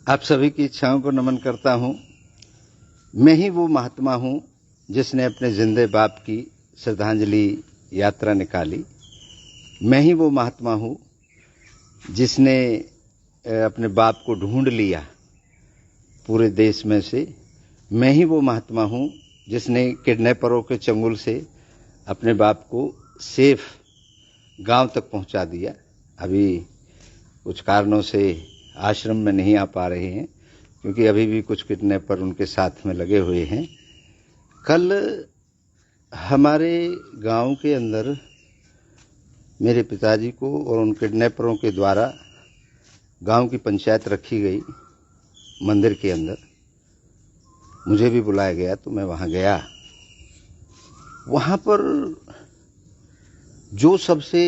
आप सभी की इच्छाओं को नमन करता हूं। मैं ही वो महात्मा हूं जिसने अपने जिंदे बाप की श्रद्धांजलि यात्रा निकाली। मैं ही वो महात्मा हूं जिसने अपने बाप को ढूंढ लिया पूरे देश में से। मैं ही वो महात्मा हूं जिसने किडनैपरों के चंगुल से अपने बाप को सेफ गांव तक पहुंचा दिया। अभी कुछ कारणों से आश्रम में नहीं आ पा रहे हैं क्योंकि अभी भी कुछ किडनैपर उनके साथ में लगे हुए हैं। कल हमारे गांव के अंदर मेरे पिताजी को और उन किडनैपरों के द्वारा गांव की पंचायत रखी गई मंदिर के अंदर। मुझे भी बुलाया गया तो मैं वहां गया। वहां पर जो सबसे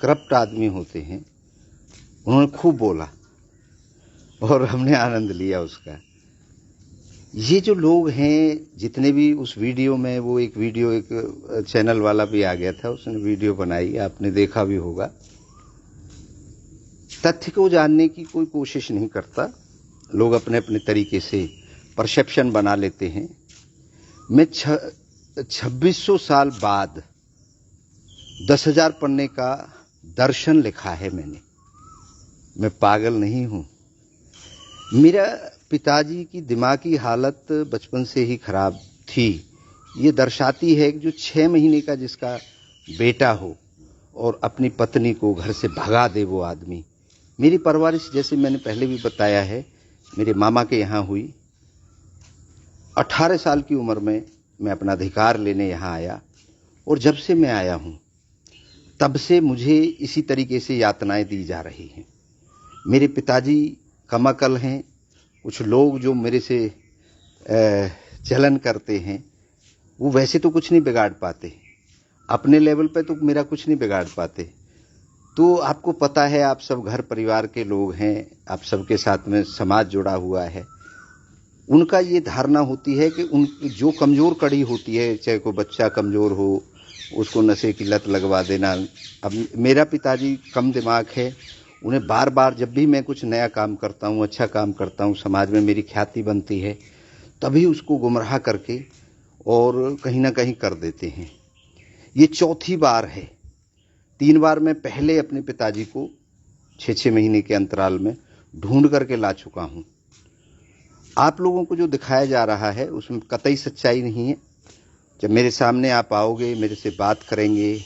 करप्ट आदमी होते हैं उन्होंने खूब बोला और हमने आनंद लिया उसका। ये जो लोग हैं जितने भी उस वीडियो में, वो एक वीडियो एक चैनल वाला भी आ गया था, उसने वीडियो बनाई, आपने देखा भी होगा। तथ्य को जानने की कोई कोशिश नहीं करता, लोग अपने अपने तरीके से परसेप्शन बना लेते हैं। मैं 2600 साल बाद 10,000 पन्ने का दर्शन लिखा है मैंने। मैं पागल नहीं हूं। मेरा पिताजी की दिमागी हालत बचपन से ही खराब थी। ये दर्शाती है कि जो 6 महीने का जिसका बेटा हो और अपनी पत्नी को घर से भगा दे वो आदमी। मेरी परवरिश, जैसे मैंने पहले भी बताया है, मेरे मामा के यहाँ हुई। 18 साल की उम्र में मैं अपना अधिकार लेने यहाँ आया और जब से मैं आया हूँ तब से मुझे इसी तरीके से यातनाएं दी जा रही हैं। मेरे पिताजी कमाकल हैं। कुछ लोग जो मेरे से चलन करते हैं वो वैसे तो कुछ नहीं बिगाड़ पाते, अपने लेवल पे तो मेरा कुछ नहीं बिगाड़ पाते। तो आपको पता है, आप सब घर परिवार के लोग हैं, आप सबके साथ में समाज जुड़ा हुआ है। उनका ये धारणा होती है कि उन जो कमजोर कड़ी होती है, चाहे कोई बच्चा कमजोर हो उसको नशे की लत लगवा देना। अब मेरा पिताजी कम दिमाग है, उन्हें बार बार जब भी मैं कुछ नया काम करता हूँ, अच्छा काम करता हूँ, समाज में मेरी ख्याति बनती है, तभी उसको गुमराह करके और कहीं ना कहीं कर देते हैं। ये चौथी बार है। 3 बार मैं पहले अपने पिताजी को 6-6 महीने के अंतराल में ढूंढ करके ला चुका हूँ। आप लोगों को जो दिखाया जा रहा है उसमें कतई सच्चाई नहीं है। जब मेरे सामने आप आओगे, मेरे से बात करेंगे,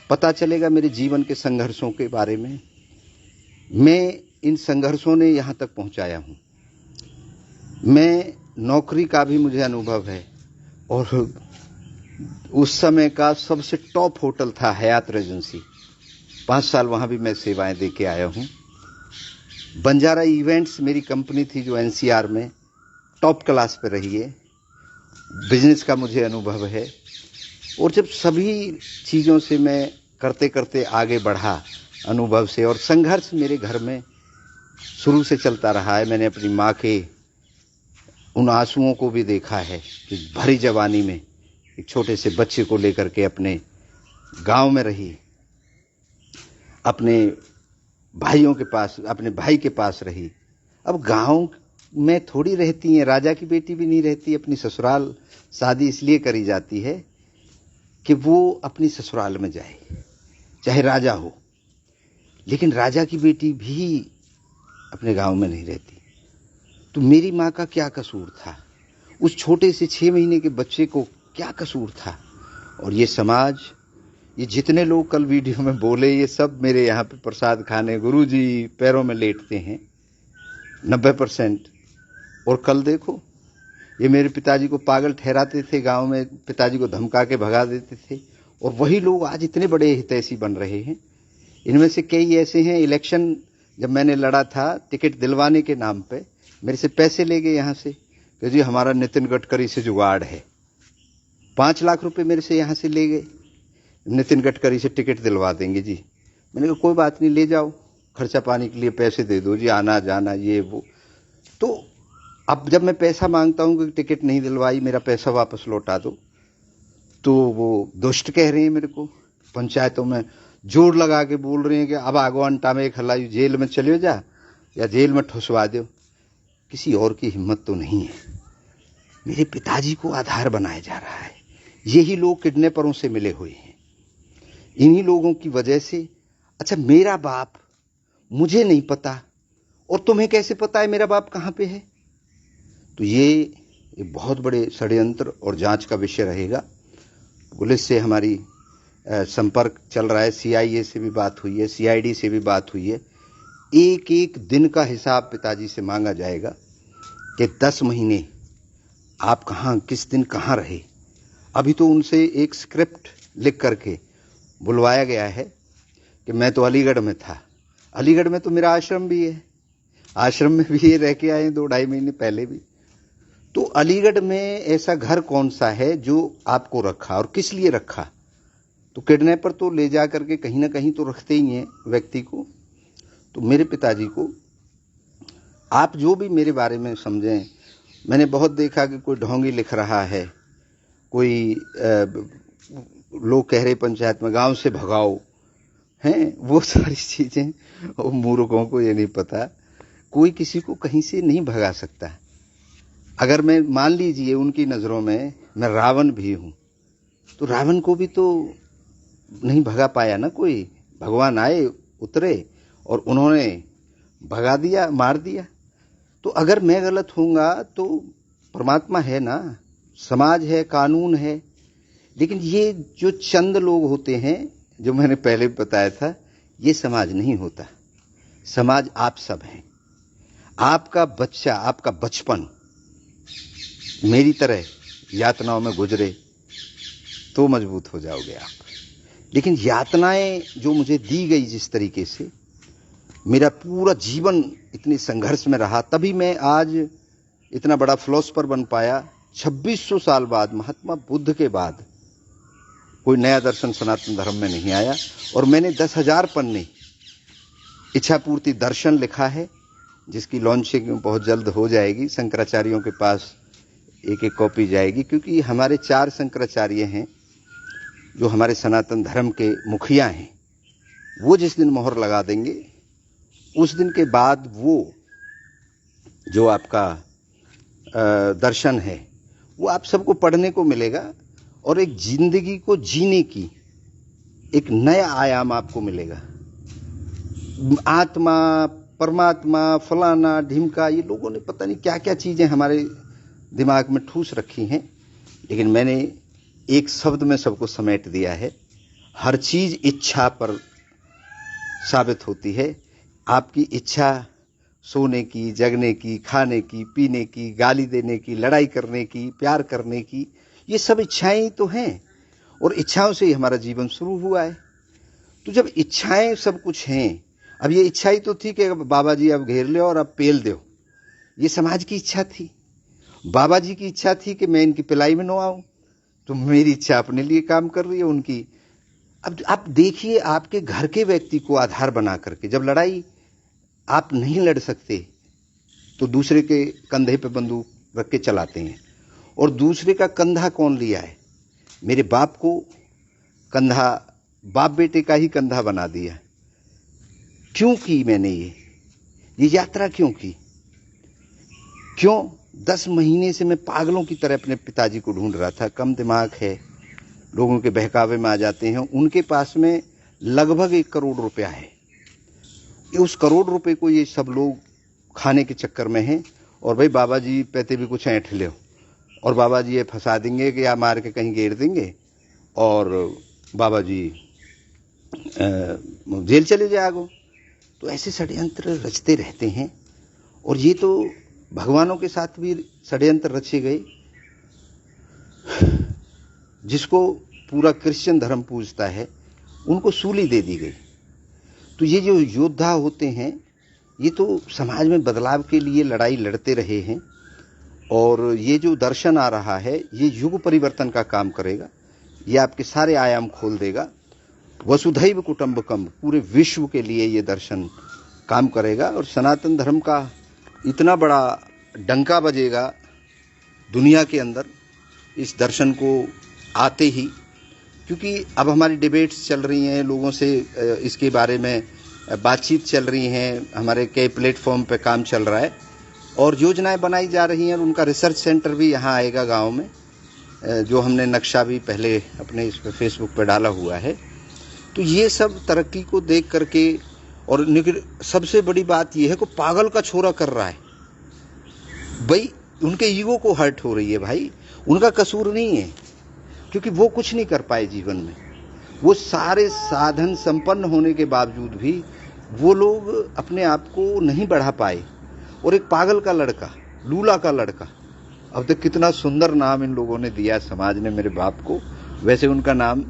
पता चलेगा मेरे जीवन के संघर्षों के बारे में। मैं इन संघर्षों ने यहाँ तक पहुँचाया हूँ। मैं नौकरी का भी मुझे अनुभव है और उस समय का सबसे टॉप होटल था हयात रेजेंसी। 5 साल वहाँ भी मैं सेवाएं दे के आया हूँ। बंजारा इवेंट्स मेरी कंपनी थी जो एनसीआर में टॉप क्लास पे रही है। बिजनेस का मुझे अनुभव है। और जब सभी चीज़ों से मैं करते करते आगे बढ़ा अनुभव से, और संघर्ष मेरे घर में शुरू से चलता रहा है। मैंने अपनी माँ के उन आंसुओं को भी देखा है कि भरी जवानी में एक छोटे से बच्चे को लेकर के अपने गांव में रही, अपने भाइयों के पास, अपने भाई के पास रही। अब गांव में थोड़ी रहती हैं, राजा की बेटी भी नहीं रहती। अपनी ससुराल शादी इसलिए करी जाती है कि वो अपनी ससुराल में जाए, चाहे राजा हो। लेकिन राजा की बेटी भी अपने गांव में नहीं रहती। तो मेरी माँ का क्या कसूर था? उस छोटे से 6 महीने के बच्चे को क्या कसूर था? और ये समाज, ये जितने लोग कल वीडियो में बोले, ये सब मेरे यहाँ पे प्रसाद खाने गुरुजी पैरों में लेटते हैं 90%। और कल देखो, ये मेरे पिताजी को पागल ठहराते थे, गांव में पिताजी को धमका के भगा देते थे, और वही लोग आज इतने बड़े हितैषी बन रहे हैं। इनमें से कई ऐसे हैं, इलेक्शन जब मैंने लड़ा था टिकट दिलवाने के नाम पे, मेरे से पैसे ले गए यहाँ से कि जी हमारा नितिन गडकरी से जुगाड़ है। 5 लाख रुपए मेरे से यहाँ से ले गए, नितिन गडकरी से टिकट दिलवा देंगे जी। मैंने कहा कोई बात नहीं, ले जाओ, खर्चा पानी के लिए पैसे दे दो जी, आना जाना ये वो। तो अब जब मैं पैसा मांगता हूँ कि टिकट नहीं दिलवाई, मेरा पैसा वापस लौटा दो, तो वो दुष्ट कह रहे हैं मेरे को। पंचायतों में जोर लगा के बोल रहे हैं कि अब आगो अंटा में खलाई जेल में चले जा या जेल में ठुसवा दो। किसी और की हिम्मत तो नहीं है। मेरे पिताजी को आधार बनाया जा रहा है। यही लोग किडनैपरों से मिले हुए हैं, इन्हीं लोगों की वजह से। अच्छा, मेरा बाप, मुझे नहीं पता और तुम्हें कैसे पता है मेरा बाप कहां पे है? तो ये बहुत बड़े षड्यंत्र और जांच का विषय रहेगा। पुलिस से हमारी संपर्क चल रहा है, CIA से भी बात हुई है, CID से भी बात हुई है। एक एक दिन का हिसाब पिताजी से मांगा जाएगा कि 10 महीने आप कहां, किस दिन कहां रहे। अभी तो उनसे एक स्क्रिप्ट लिख करके बुलवाया गया है कि मैं तो अलीगढ़ में था। अलीगढ़ में तो मेरा आश्रम भी है, आश्रम में भी ये रह के आए 2-2.5 महीने पहले भी। तो अलीगढ़ में ऐसा घर कौन सा है जो आपको रखा और किस लिए रखा? तो किडनैपर तो ले जा करके कहीं ना कहीं तो रखते ही हैं व्यक्ति को। तो मेरे पिताजी को आप जो भी मेरे बारे में समझें, मैंने बहुत देखा कि कोई ढोंगी लिख रहा है, कोई लोग कह रहे पंचायत में गांव से भगाओ हैं, वो सारी चीजें वो मूर्खों को ये नहीं पता। कोई किसी को कहीं से नहीं भगा सकता। अगर मैं मान लीजिए उनकी नजरों में मैं रावण भी हूं, तो रावण को भी तो नहीं भगा पाया ना कोई। भगवान आए, उतरे और उन्होंने भगा दिया, मार दिया। तो अगर मैं गलत होऊंगा तो परमात्मा है ना, समाज है, कानून है। लेकिन ये जो चंद लोग होते हैं, जो मैंने पहले बताया था, ये समाज नहीं होता। समाज आप सब हैं। आपका बच्चा, आपका बचपन मेरी तरह यातनाओं में गुजरे तो मजबूत हो जाओगे आप। लेकिन यातनाएं जो मुझे दी गई जिस तरीके से, मेरा पूरा जीवन इतने संघर्ष में रहा, तभी मैं आज इतना बड़ा फिलोसोफर बन पाया। 2600 साल बाद, महात्मा बुद्ध के बाद कोई नया दर्शन सनातन धर्म में नहीं आया। और मैंने 10,000 पन्ने इच्छा पूर्ति दर्शन लिखा है, जिसकी लॉन्चिंग बहुत जल्द हो जाएगी। शंकराचार्यों के पास एक कॉपी जाएगी, क्योंकि हमारे 4 शंकराचार्य हैं जो हमारे सनातन धर्म के मुखिया हैं। वो जिस दिन मोहर लगा देंगे, उस दिन के बाद वो जो आपका दर्शन है वो आप सबको पढ़ने को मिलेगा और एक जिंदगी को जीने की एक नया आयाम आपको मिलेगा। आत्मा, परमात्मा, फलाना ढिमका, ये लोगों ने पता नहीं क्या क्या चीजें हमारे दिमाग में ठूस रखी हैं। लेकिन मैंने एक शब्द में सबको समेट दिया है। हर चीज इच्छा पर साबित होती है। आपकी इच्छा सोने की, जगने की, खाने की, पीने की, गाली देने की, लड़ाई करने की, प्यार करने की, ये सब इच्छाएं तो हैं। और इच्छाओं से ही हमारा जीवन शुरू हुआ है। तो जब इच्छाएं सब कुछ हैं, अब ये इच्छा ही तो थी कि बाबा जी अब घेर ले और अब पेल दो, ये समाज की इच्छा थी। बाबा जी की इच्छा थी कि मैं इनकी पिलाई में न आऊं, तो मेरी इच्छा अपने लिए काम कर रही है, उनकी। अब आप देखिए, आपके घर के व्यक्ति को आधार बना करके जब लड़ाई आप नहीं लड़ सकते तो दूसरे के कंधे पे बंदूक रख के चलाते हैं। और दूसरे का कंधा कौन लिया है? मेरे बाप को कंधा, बाप बेटे का ही कंधा बना दिया। क्यों की मैंने ये यात्रा क्यों की? क्यों? 10 महीने से मैं पागलों की तरह अपने पिताजी को ढूंढ रहा था। कम दिमाग है, लोगों के बहकावे में आ जाते हैं। उनके पास में लगभग 1 करोड़ रुपया है। उस करोड़ रुपए को ये सब लोग खाने के चक्कर में हैं। और भाई बाबा जी पैते भी कुछ ऐंठ ले, और बाबा जी ये फंसा देंगे कि या मार के कहीं घेर देंगे, और बाबा जी जेल चले जाओगे। तो ऐसे षड्यंत्र रचते रहते हैं। और ये तो भगवानों के साथ भी षड्यंत्र रचे गए। जिसको पूरा क्रिश्चियन धर्म पूजता है, उनको सूली दे दी गई। तो ये जो योद्धा होते हैं, ये तो समाज में बदलाव के लिए लड़ाई लड़ते रहे हैं। और ये जो दर्शन आ रहा है, ये युग परिवर्तन का काम करेगा। ये आपके सारे आयाम खोल देगा। वसुधैव कुटुंबकम, पूरे विश्व के लिए ये दर्शन काम करेगा। और सनातन धर्म का इतना बड़ा डंका बजेगा दुनिया के अंदर इस दर्शन को आते ही। क्योंकि अब हमारी डिबेट्स चल रही हैं, लोगों से इसके बारे में बातचीत चल रही हैं, हमारे कई प्लेटफॉर्म पे काम चल रहा है। और योजनाएं बनाई जा रही हैं। उनका रिसर्च सेंटर भी यहाँ आएगा गांव में, जो हमने नक्शा भी पहले अपने इस पे फेसबुक पे डाला हुआ है। तो ये सब तरक्की को देख करके, और सबसे बड़ी बात ये है कि पागल का छोरा कर रहा है भाई, उनके ईगो को हर्ट हो रही है भाई। उनका कसूर नहीं है, क्योंकि वो कुछ नहीं कर पाए जीवन में। वो सारे साधन संपन्न होने के बावजूद भी वो लोग अपने आप को नहीं बढ़ा पाए। और एक पागल का लड़का, लूला का लड़का, अब तक कितना सुंदर नाम इन लोगों ने दिया समाज ने मेरे बाप को। वैसे उनका नाम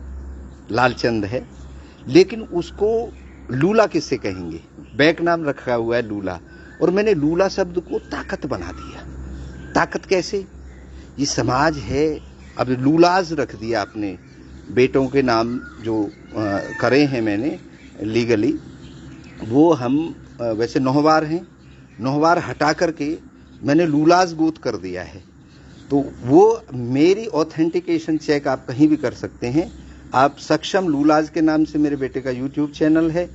लालचंद है, लेकिन उसको लूला किससे कहेंगे? बैक नाम रखा हुआ है लूला, और मैंने लूला शब्द को ताकत बना दिया। ताकत कैसे? ये समाज है, अब लूलाज रख दिया अपने बेटों के नाम जो करे हैं मैंने लीगली। वो हम वैसे नौहवार हैं, नौहवार हटा करके मैंने लूलाज गोत कर दिया है। तो वो मेरी ऑथेंटिकेशन चेक आप कहीं भी कर सकते हैं। आप सक्षम लूलाज के नाम से मेरे बेटे का यूट्यूब चैनल है,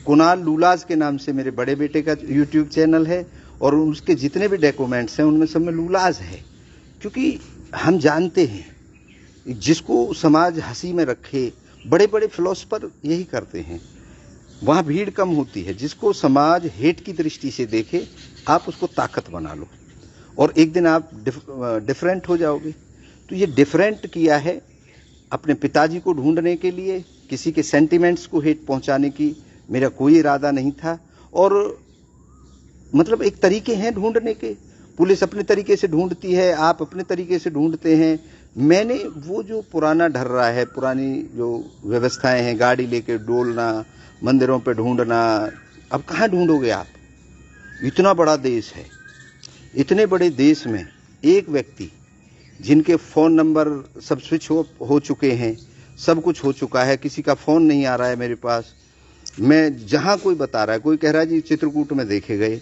कुणाल लूलाज के नाम से मेरे बड़े बेटे का यूट्यूब चैनल है, और उसके जितने भी डॉक्यूमेंट्स हैं उनमें सब में लूलाज है। क्योंकि हम जानते हैं जिसको समाज हंसी में रखे, बड़े बड़े फिलोसफर यही करते हैं, वहां भीड़ कम होती है। जिसको समाज हेट की दृष्टि से देखे, आप उसको ताकत बना लो और एक दिन आप डिफरेंट हो जाओगे। तो ये डिफरेंट किया है अपने पिताजी को ढूंढने के लिए, किसी के सेंटिमेंट्स को हेट पहुंचाने की मेरा कोई इरादा नहीं था। और मतलब एक तरीके हैं ढूंढने के, पुलिस अपने तरीके से ढूंढती है, आप अपने तरीके से ढूंढते हैं। मैंने वो जो पुराना ढर रहा है, पुरानी जो व्यवस्थाएं हैं, गाड़ी लेके डोलना, मंदिरों पे ढूंढना, अब कहाँ ढूंढोगे आप? इतना बड़ा देश है, इतने बड़े देश में एक व्यक्ति जिनके फोन नंबर सब स्विच हो चुके हैं, सब कुछ हो चुका है, किसी का फोन नहीं आ रहा है मेरे पास। मैं जहां कोई बता रहा है, कोई कह रहा है जी चित्रकूट में देखे गए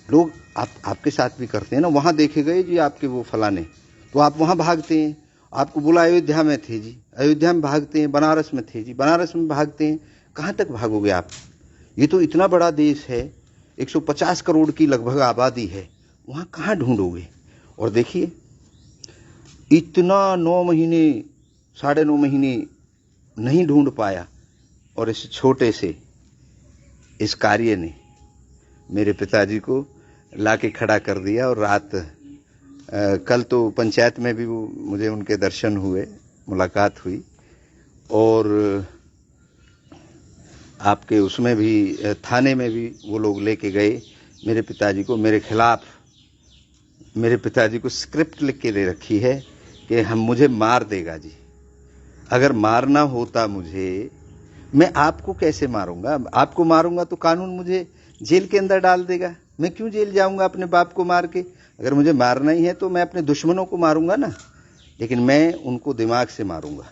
लोग, आपके साथ भी करते हैं ना, वहां देखे गए जी आपके वो फलाने, तो आप वहां भागते हैं। आपको बोला अयोध्या में थे जी, अयोध्या में भागते हैं। बनारस में थे जी, बनारस में भागते हैं। कहां तक भागोगे आप? ये तो इतना बड़ा देश है, 150 करोड़ की लगभग आबादी है, वहां कहां ढूंढोगे? और देखिए इतना 9 महीने 9.5 महीने नहीं ढूंढ पाया, और इस छोटे से इस कार्य ने मेरे पिताजी को लाके खड़ा कर दिया। और रात कल तो पंचायत में भी मुझे उनके दर्शन हुए, मुलाकात हुई, और आपके उसमें भी थाने में भी वो लोग लेके गए मेरे पिताजी को। मेरे खिलाफ मेरे पिताजी को स्क्रिप्ट लिख के दे रखी है कि मुझे मार देगा जी। अगर मारना होता मुझे, मैं आपको कैसे मारूंगा? आपको मारूंगा तो कानून मुझे जेल के अंदर डाल देगा। मैं क्यों जेल जाऊंगा अपने बाप को मार के? अगर मुझे मारना ही है तो मैं अपने दुश्मनों को मारूंगा ना, लेकिन मैं उनको दिमाग से मारूंगा,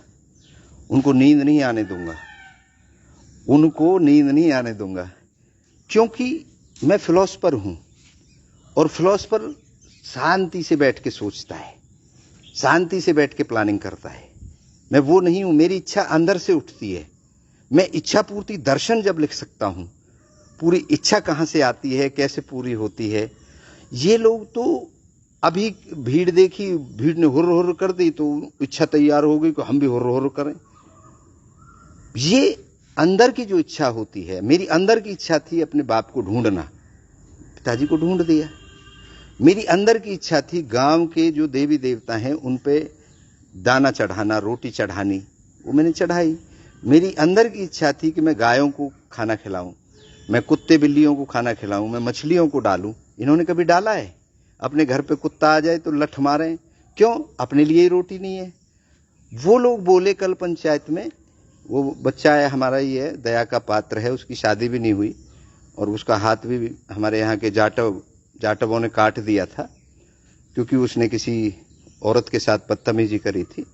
उनको नींद नहीं आने दूंगा, उनको नींद नहीं आने दूंगा। क्योंकि मैं फिलोसफर हूं, और फिलोसफर शांति से बैठ के सोचता है, शांति से बैठ के प्लानिंग करता है। मैं वो नहीं हूं, मेरी इच्छा अंदर से उठती है। मैं इच्छा पूर्ति दर्शन जब लिख सकता हूं, पूरी इच्छा कहां से आती है, कैसे पूरी होती है। ये लोग तो अभी भीड़ देखी, भीड़ ने हुर्र हुर्र कर दी तो इच्छा तैयार हो गई कि हम भी हुर्र हुर्र करें। ये अंदर की जो इच्छा होती है, मेरी अंदर की इच्छा थी अपने बाप को ढूंढना, पिताजी को ढूंढ दिया। मेरी अंदर की इच्छा थी गांव के जो देवी देवता हैं उन पे दाना चढ़ाना, रोटी चढ़ानी, वो मैंने चढ़ाई। मेरी अंदर की इच्छा थी कि मैं गायों को खाना खिलाऊं, मैं कुत्ते बिल्लियों को खाना खिलाऊं, मैं मछलियों को डालूं। इन्होंने कभी डाला है? अपने घर पे कुत्ता आ जाए तो लठ मारें, क्यों? अपने लिए ही रोटी नहीं है। वो लोग बोले कल पंचायत में, वो बच्चा है हमारा ही है, दया का पात्र है, उसकी शादी भी नहीं हुई, और उसका हाथ भी हमारे यहाँ के जाटवों ने काट दिया था, क्योंकि उसने किसी औरत के साथ बदतमीजी करी थी।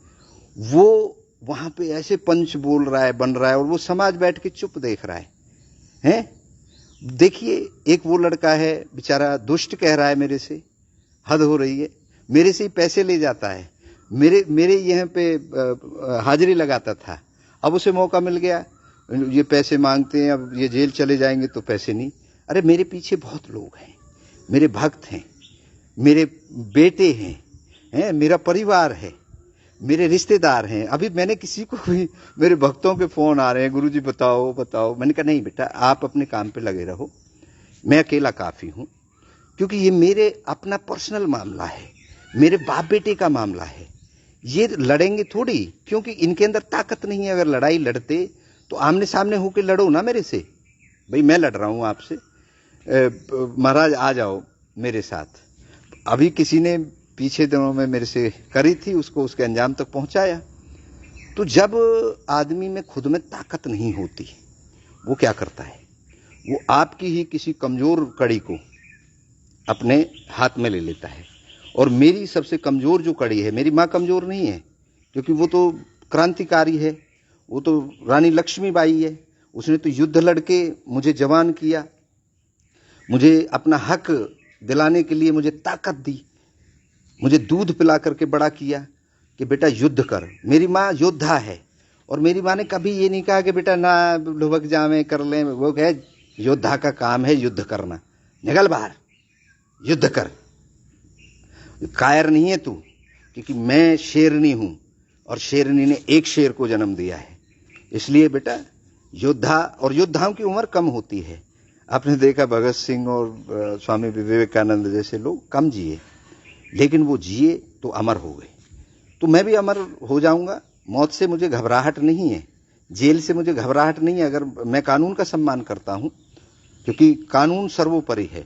वो वहां पे ऐसे पंच बोल रहा है, बन रहा है, और वो समाज बैठ के चुप देख रहा है। हैं? देखिए, एक वो लड़का है बेचारा, दुष्ट कह रहा है मेरे से, हद हो रही है, मेरे से ही पैसे ले जाता है, मेरे यहाँ पे हाजिरी लगाता था, अब उसे मौका मिल गया, ये पैसे मांगते हैं, अब ये जेल चले जाएंगे तो पैसे नहीं। अरे मेरे पीछे बहुत लोग हैं, मेरे भक्त हैं, मेरे बेटे हैं, मेरा परिवार है, मेरे रिश्तेदार हैं। अभी मैंने किसी को भी, मेरे भक्तों के फोन आ रहे हैं, गुरुजी बताओ बताओ। मैंने कहा नहीं बेटा, आप अपने काम पे लगे रहो, मैं अकेला काफी हूं, क्योंकि ये मेरे अपना पर्सनल मामला है, मेरे बाप बेटे का मामला है। ये लड़ेंगे थोड़ी, क्योंकि इनके अंदर ताकत नहीं है। अगर लड़ाई लड़ते तो आमने सामने होकर लड़ो ना मेरे से। भाई मैं लड़ रहा हूं आपसे, महाराज आ जाओ मेरे साथ। अभी किसी ने पीछे दिनों में मेरे से करी थी, उसको उसके अंजाम तक पहुंचाया। तो जब आदमी में खुद में ताकत नहीं होती, वो क्या करता है, वो आपकी ही किसी कमजोर कड़ी को अपने हाथ में ले लेता है। और मेरी सबसे कमजोर जो कड़ी है, मेरी माँ कमजोर नहीं है, क्योंकि वो तो क्रांतिकारी है, वो तो रानी लक्ष्मीबाई है। उसने तो युद्ध लड़के मुझे जवान किया, मुझे अपना हक दिलाने के लिए मुझे ताकत दी, मुझे दूध पिला करके बड़ा किया कि बेटा युद्ध कर। मेरी माँ योद्धा है, और मेरी माँ ने कभी ये नहीं कहा कि बेटा ना लुभक जावे कर ले। वो कहे योद्धा का काम है युद्ध करना, निकल बाहर युद्ध कर, कायर नहीं है तू, क्योंकि मैं शेरनी हूं और शेरनी ने एक शेर को जन्म दिया है। इसलिए बेटा योद्धा, और योद्धाओं की उम्र कम होती है। आपने देखा भगत सिंह और स्वामी विवेकानंद जैसे लोग कम जिए, लेकिन वो जिए तो अमर हो गए। तो मैं भी अमर हो जाऊंगा। मौत से मुझे घबराहट नहीं है, जेल से मुझे घबराहट नहीं है। अगर मैं कानून का सम्मान करता हूं, क्योंकि कानून सर्वोपरि है,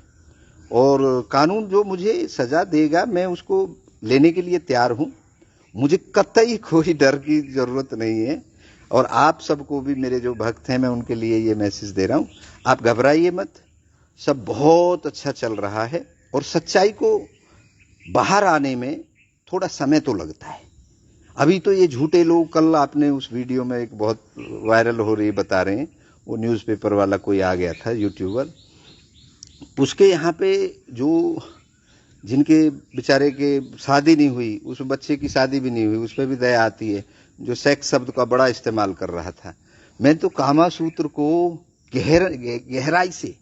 और कानून जो मुझे सजा देगा मैं उसको लेने के लिए तैयार हूं। मुझे कतई कोई डर की जरूरत नहीं है। और आप सबको भी, मेरे जो भक्त हैं, मैं उनके लिए ये मैसेज दे रहा हूं, आप घबराइए मत, सब बहुत अच्छा चल रहा है। और सच्चाई को बाहर आने में थोड़ा समय तो लगता है। अभी तो ये झूठे लोग, कल आपने उस वीडियो में एक बहुत वायरल हो रही बता रहे हैं, वो न्यूज़पेपर वाला कोई आ गया था, यूट्यूबर, उसके यहाँ पे जो जिनके बेचारे के शादी नहीं हुई, उस बच्चे की शादी भी नहीं हुई, उस पर भी दया आती है, जो सेक्स शब्द का बड़ा इस्तेमाल कर रहा था। मैं तो कामा सूत्र को गहराई से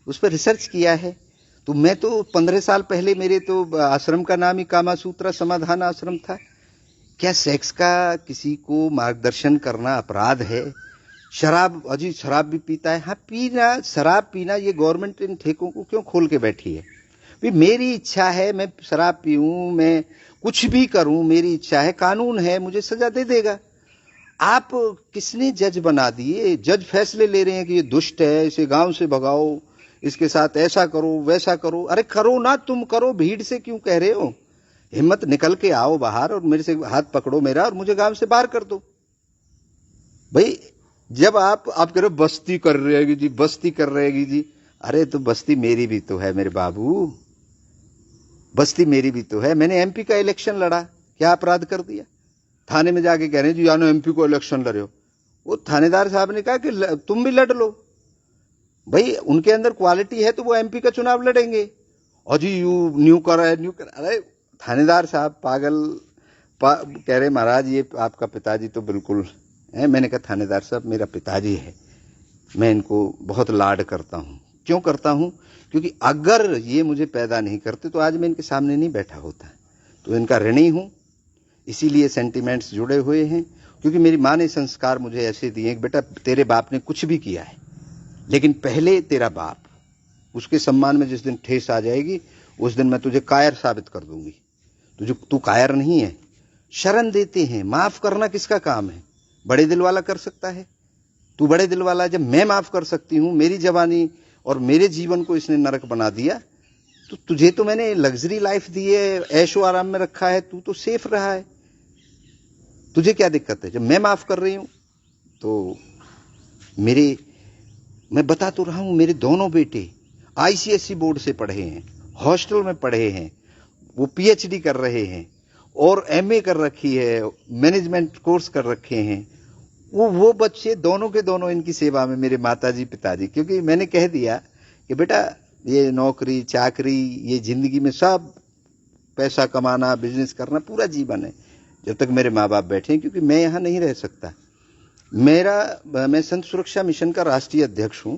उस पर रिसर्च किया है। तो मैं तो 15 साल पहले, मेरे तो आश्रम का नाम ही कामा सूत्र समाधान आश्रम था। क्या सेक्स का किसी को मार्गदर्शन करना अपराध है? शराब, अजी शराब भी पीता है, हाँ पीना, शराब पीना, ये गवर्नमेंट इन ठेकों को क्यों खोल के बैठी है? भी मेरी इच्छा है, मैं शराब पीऊं, मैं कुछ भी करूं, मेरी इच्छा है, कानून है, मुझे सजा दे देगा। आप किसने जज बना दिए? जज फैसले ले रहे हैं कि ये दुष्ट है, इसे गांव से भगाओ, इसके साथ ऐसा करो वैसा करो। अरे करो ना, तुम करो, भीड़ से क्यों कह रहे हो? हिम्मत निकल के आओ बाहर और मेरे से हाथ पकड़ो मेरा, और मुझे गांव से बाहर कर दो। भाई जब आप कह रहे हो बस्ती कर रहेगी जी, बस्ती कर रहेगी जी, अरे तो बस्ती मेरी भी तो है मेरे बाबू, बस्ती मेरी भी तो है। मैंने एमपी का इलेक्शन लड़ा, क्या अपराध कर दिया? थाने में जाके कह रहे हैं जी यानो एमपी को इलेक्शन लड़ रहे हो। वो थानेदार साहब ने कहा कि तुम भी लड़ लो। भाई उनके अंदर क्वालिटी है तो वो एमपी का चुनाव लड़ेंगे। और जी यू न्यू कर है, न्यू कर। अरे थानेदार साहब पागल कह रहे महाराज ये आपका पिताजी तो बिल्कुल है। मैंने कहा थानेदार साहब मेरा पिताजी है, मैं इनको बहुत लाड करता हूं। क्यों करता हूं? क्योंकि अगर ये मुझे पैदा नहीं करते तो आज मैं इनके सामने नहीं बैठा होता। तो इनका ऋणी हूं, इसीलिए सेंटिमेंट्स जुड़े हुए हैं। क्योंकि मेरी माँ ने संस्कार मुझे ऐसे दिए कि बेटा तेरे बाप ने कुछ भी किया है, लेकिन पहले तेरा बाप, उसके सम्मान में जिस दिन ठेस आ जाएगी उस दिन मैं तुझे कायर साबित कर दूंगी। तू कायर नहीं है। शरण देते हैं, माफ करना किसका काम है? बड़े दिल वाला कर सकता है। तू बड़े दिल वाला है। जब मैं माफ कर सकती हूं, मेरी जवानी और मेरे जीवन को इसने नरक बना दिया, तो तुझे तो मैंने लग्जरी लाइफ दी है, ऐशो आराम में रखा है, तू तो सेफ रहा है, तुझे क्या दिक्कत है? जब मैं माफ कर रही हूं तो मैं बता तो रहा हूं, मेरे दोनों बेटे आईसीएसई बोर्ड से पढ़े हैं, हॉस्टल में पढ़े हैं, वो पीएचडी कर रहे हैं और एमए कर रखी है, मैनेजमेंट कोर्स कर रखे हैं। वो बच्चे दोनों के दोनों इनकी सेवा में, मेरे माताजी पिताजी। क्योंकि मैंने कह दिया कि बेटा ये नौकरी चाकरी, ये जिंदगी में सब पैसा कमाना, बिजनेस करना पूरा जीवन है, जब तक मेरे माँ बाप बैठे हैं। क्योंकि मैं यहां नहीं रह सकता। मैं संत सुरक्षा मिशन का राष्ट्रीय अध्यक्ष हूं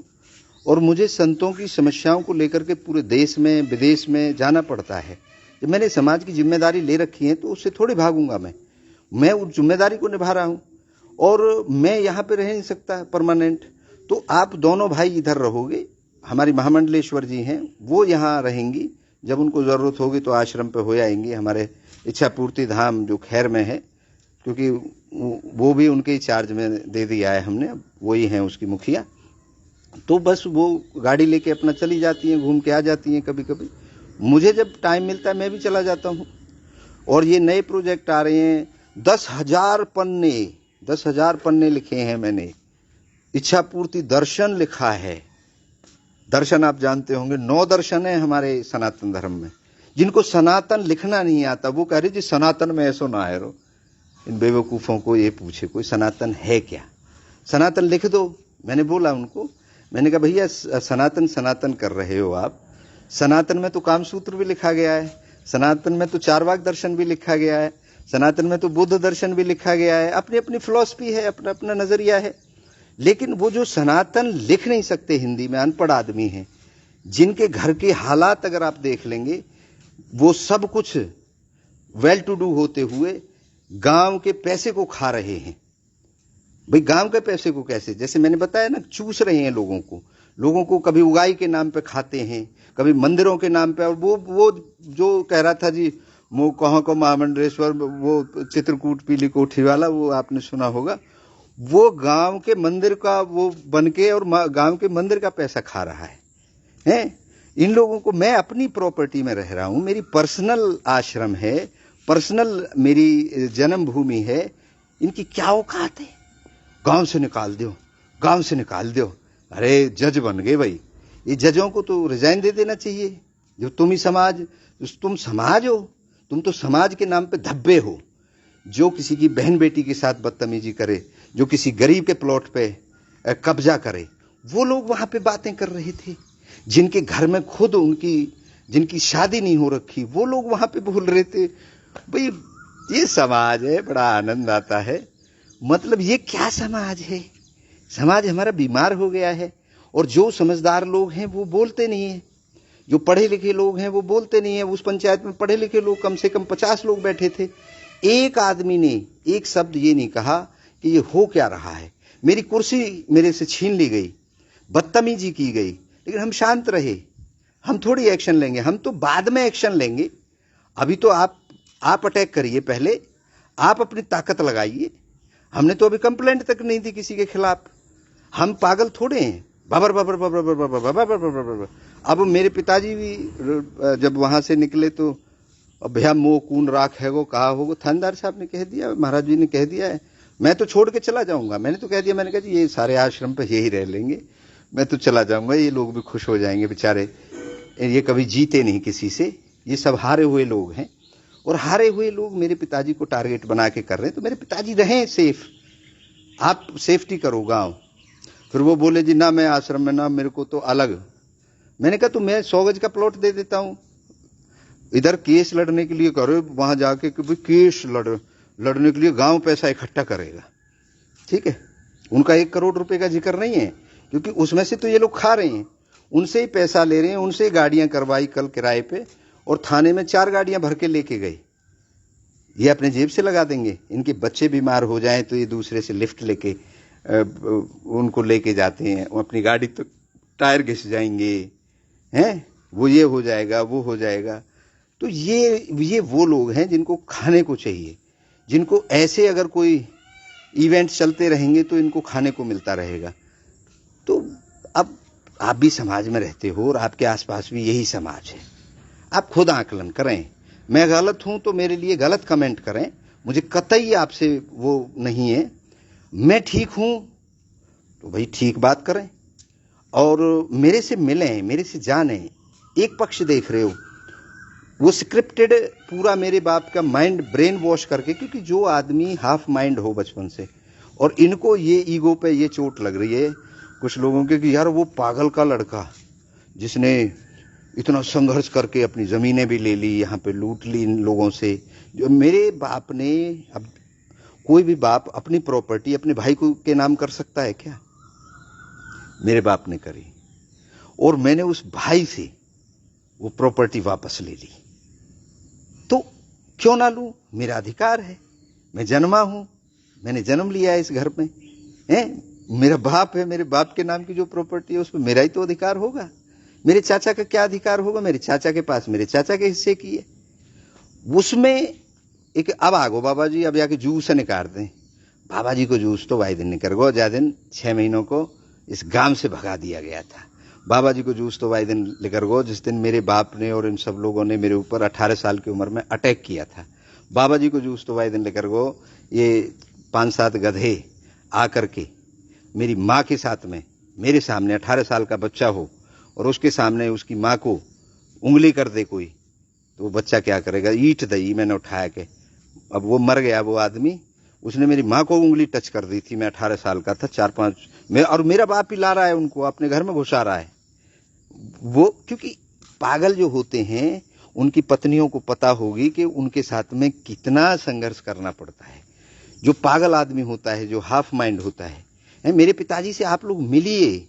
और मुझे संतों की समस्याओं को लेकर के पूरे देश में विदेश में जाना पड़ता है। जब मैंने समाज की जिम्मेदारी ले रखी है तो उससे थोड़ी भागूंगा। मैं उस जिम्मेदारी को निभा रहा हूं और मैं यहाँ पे रह नहीं सकता परमानेंट। तो आप दोनों भाई इधर रहोगे, हमारी महामंडलेश्वर जी हैं वो यहाँ रहेंगी, जब उनको ज़रूरत होगी तो आश्रम पे हो आएंगी। हमारे इच्छा पूर्ति धाम जो खैर में है, क्योंकि वो भी उनके ही चार्ज में दे दिया है हमने, वही हैं उसकी मुखिया। तो बस वो गाड़ी लेके अपना चली जाती हैं, घूम के आ जाती हैं। कभी कभी मुझे जब टाइम मिलता है मैं भी चला जाता हूँ। और ये नए प्रोजेक्ट आ रहे हैं, 10,000 पन्ने लिखे हैं मैंने। इच्छा पूर्ति दर्शन लिखा है। दर्शन आप जानते होंगे, 9 दर्शन है हमारे सनातन धर्म में। जिनको सनातन लिखना नहीं आता वो कह रहे जी सनातन में ऐसो ना है रो। इन बेवकूफ़ों को ये पूछे कोई सनातन है क्या? सनातन लिख दो। मैंने बोला उनको, मैंने कहा भैया सनातन सनातन कर रहे हो आप। सनातन में तो कामसूत्र भी लिखा गया है, सनातन में तो चारवाक दर्शन भी लिखा गया है, सनातन में तो बुद्ध दर्शन भी लिखा गया है। अपनी अपनी फिलॉसफी है, अपना अपना नजरिया है। लेकिन वो जो सनातन लिख नहीं सकते हिंदी में, अनपढ़ आदमी हैं, जिनके घर के हालात अगर आप देख लेंगे, वो सब कुछ वेल टू डू होते हुए गांव के पैसे को खा रहे हैं। भाई गांव के पैसे को कैसे? जैसे मैंने बताया ना, चूस रहे हैं लोगों को कभी उगाई के नाम पे खाते हैं, कभी मंदिरों के नाम पे। और वो जो कह रहा था जी वो कहाँ को महामंडलेश्वर, वो चित्रकूट पीली कोठी वाला, वो आपने सुना होगा। वो गांव के मंदिर का वो बनके और गांव के मंदिर का पैसा खा रहा है। इन लोगों को, मैं अपनी प्रॉपर्टी में रह रहा हूं, मेरी पर्सनल आश्रम है, पर्सनल मेरी जन्मभूमि है। इनकी क्या औकात है? गांव से निकाल दो। अरे जज बन गए भाई, ये जजों को तो रिजाइन दे देना चाहिए। जो तुम ही समाज, तुम समाज हो, तुम तो समाज के नाम पे धब्बे हो। जो किसी की बहन बेटी के साथ बदतमीजी करे, जो किसी गरीब के प्लॉट पे कब्जा करे, वो लोग वहां पे बातें कर रहे थे। जिनके घर में खुद जिनकी शादी नहीं हो रखी, वो लोग वहां पे बोल रहे थे। भाई ये समाज है, बड़ा आनंद आता है। मतलब ये क्या समाज है? समाज हमारा बीमार हो गया है। और जो समझदार लोग हैं वो बोलते नहीं है, जो पढ़े लिखे लोग हैं वो बोलते नहीं है। उस पंचायत में पढ़े लिखे लोग कम से कम 50 लोग बैठे थे। एक आदमी ने एक शब्द ये नहीं कहा कि ये हो क्या रहा है। मेरी कुर्सी मेरे से छीन ली गई, बदतमीजी की गई, लेकिन हम शांत रहे। हम थोड़ी एक्शन लेंगे, हम तो बाद में एक्शन लेंगे। अभी तो आप अटैक करिए, पहले आप अपनी ताकत लगाइए। हमने तो अभी कंप्लेंट तक नहीं दी किसी के खिलाफ। हम पागल थोड़े हैं। बाबर बाबर बाबर बाबर बाबर बाबर बाबर। अब मेरे पिताजी भी जब वहां से निकले तो भैया मोह कून राख है वो कहा होगा, थानेदार साहब ने कह दिया, महाराज जी ने कह दिया है, मैं तो छोड़ के चला जाऊंगा। मैंने तो कह दिया, मैंने कहा जी ये सारे आश्रम पे यही रह लेंगे, मैं तो चला जाऊंगा, ये लोग भी खुश हो जाएंगे बेचारे। ये कभी जीते नहीं किसी से, ये सब हारे हुए लोग हैं। और हारे हुए लोग मेरे पिताजी को टारगेट बना के कर रहे हैं। तो मेरे पिताजी रहें सेफ, आप सेफ्टी करो गांव। फिर वो बोले जी ना मैं आश्रम में ना, मेरे को तो अलग। मैंने कहा तो मैं 100 गज का प्लॉट दे देता हूं। इधर केस लड़ने के लिए करो, वहां जाके कि भाई केस लड़ने के लिए गांव पैसा इकट्ठा करेगा, ठीक है। उनका 1 करोड़ रुपए का जिक्र नहीं है, क्योंकि उसमें से तो ये लोग खा रहे हैं, उनसे ही पैसा ले रहे हैं, उनसे ही गाड़ियां करवाई कल किराए पे, और थाने में 4 गाड़ियां भर के लेके गए। ये अपने जेब से लगा देंगे। इनके बच्चे बीमार हो जाएं तो ये दूसरे से लिफ्ट लेके उनको लेके जाते हैं। अपनी गाड़ी तो टायर घिस जाएंगे, हैं, वो ये हो जाएगा, वो हो जाएगा। तो ये वो लोग हैं जिनको खाने को चाहिए, जिनको ऐसे अगर कोई इवेंट चलते रहेंगे तो इनको खाने को मिलता रहेगा। तो अब आप भी समाज में रहते हो और आपके आसपास भी यही समाज है। आप खुद आकलन करें। मैं गलत हूं तो मेरे लिए गलत कमेंट करें, मुझे कतई आपसे वो नहीं है। मैं ठीक हूं तो भाई ठीक बात करें, और मेरे से मिलें, मेरे से जानें। एक पक्ष देख रहे हो, वो स्क्रिप्टेड पूरा मेरे बाप का माइंड ब्रेन वॉश करके, क्योंकि जो आदमी हाफ माइंड हो बचपन से, और इनको ये ईगो पे ये चोट लग रही है कुछ लोगों के कि यार वो पागल का लड़का जिसने इतना संघर्ष करके अपनी जमीनें भी ले ली, यहाँ पे लूट ली इन लोगों से। जो मेरे बाप ने, अब कोई भी बाप अपनी प्रॉपर्टी अपने भाई को के नाम कर सकता है क्या? मेरे बाप ने करी। और मैंने उस भाई से वो प्रॉपर्टी वापस ले ली। तो क्यों ना लूं, मेरा अधिकार है, मैं जन्मा हूं, मैंने जन्म लिया है इस घर में, है, मेरा बाप है, मेरे बाप के नाम की जो प्रॉपर्टी है उसमें मेरा ही तो अधिकार होगा। मेरे चाचा का क्या अधिकार होगा, मेरे चाचा के पास मेरे चाचा के हिस्से की है उसमें एक। अब आगो बाबा जी, अब जाके जूस निकाल दें, बाबा जी को जूस तो भाई दिन निकल गो, जा दिन 6 महीनों को इस गांव से भगा दिया गया था। बाबा जी को जूस तो भाई दिन लेकर गो जिस दिन मेरे बाप ने और इन सब लोगों ने मेरे ऊपर 18 साल की उम्र में अटैक किया था। बाबा जी को जूस तो भाई दिन लेकर गो, ये 5-7 गधे आकर के मेरी माँ के साथ में मेरे सामने 18 साल का बच्चा हो और उसके सामने उसकी माँ को उंगली कर दे कोई, तो वो बच्चा क्या करेगा, ईंट दई मैंने उठाया के। अब वो मर गया वो आदमी, उसने मेरी माँ को उंगली टच कर दी थी, मैं 18 साल का था, 4-5 में, और मेरा बाप ही ला रहा है उनको अपने घर में घुसा रहा है वो। क्योंकि पागल जो होते हैं उनकी पत्नियों को पता होगी कि उनके साथ में कितना संघर्ष करना पड़ता है। जो पागल आदमी होता है, जो हाफ माइंड होता है, मेरे पिताजी से आप लोग मिलिए,